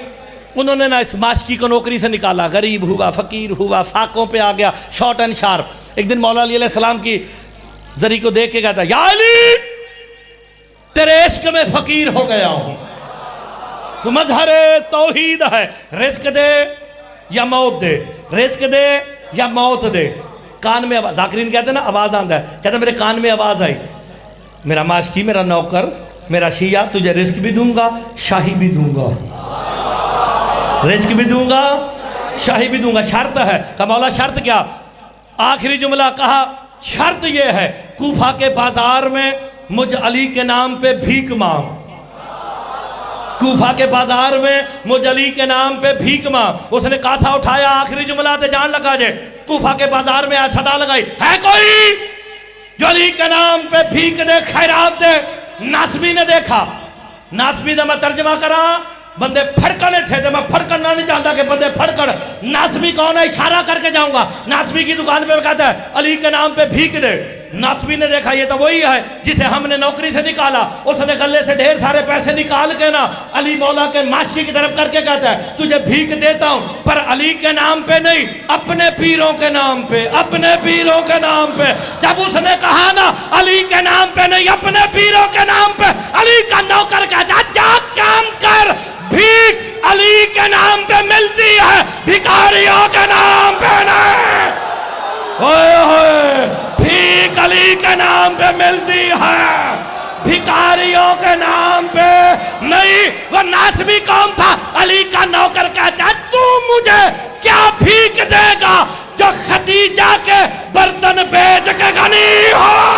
انہوں نے نا اس ماشکی کو نوکری سے نکالا غریب ہوا فقیر ہوا فاقوں پہ آ گیا شارٹ اینڈ شارپ ایک دن مولا علی علیہ السلام کی ذریع کو دیکھ کے کہتا یا علی تیرے عشق میں فقیر ہو گیا ہوں تو مظہر توحید ہے رزق دے یا موت دے رزق دے یا موت دے کان میں آواز ذاکرین کہتے ہیں نا آواز آندہ ہے کہتا ہے میرے کان میں آواز آئی میرا ماشکی میرا نوکر میرا شیعہ تجھے رزق بھی دوں گا شاہی بھی دوں گا رزق بھی دوں گا شاہی بھی دوں گا شرط ہے کہ مولا شرط کیا آخری جملہ کہا شرط یہ ہے کوفہ کے بازار میں مجھ علی کے نام پہ بھیک مانگ کوفہ کے بازار میں مجھ علی کے نام پہ بھیک مانگ اس نے کاسا اٹھایا آخری جملہ تے جان لگا جے کوفہ کے بازار میں صدا لگائی ہے کوئی جو علی کے نام پہ بھیک دے خیرات دے ناسبی نے دیکھا ناسبی دا میں ترجمہ کرا بندے پھڑکنے تھے تو میں پھڑکنا نہیں چاہتا کہ بندے پھڑکن ناسبی کون ہے اشارہ کر کے جاؤں گا ناسبی کی دکان پہ کہتا ہے علی کے نام پہ بھیک دے ناسبی نے دیکھا یہ تو وہی ہے جسے ہم نے نوکری سے نکالا اس نے گلے سے ڈھیر سارے پیسے نکال کے نا علی مولا کے ماشکی کی طرف کر کے کہتا ہے تجھے بھیک دیتا ہوں پر علی کے نام پہ نہیں اپنے پیروں کے نام پہ اپنے پیروں کے نام پہ جب اس نے کہا نا علی کے نام پہ نہیں اپنے پیروں کے نام پہ علی کا نوکر کہتا ہے جا کام کر بھیک علی کے نام پہ ملتی ہے بھکاریوں کے نام پہ نہیں ہوئے ہوئے بھیک علی کے نام پہ ملتی ہے بھکاریوں کے نام پہ نہیں وہ ناسبی کون تھا علی کا نوکر کہتا ہے تو مجھے کیا بھیک دے گا جو ختیجہ کے برتن بیچ کے غنی ہو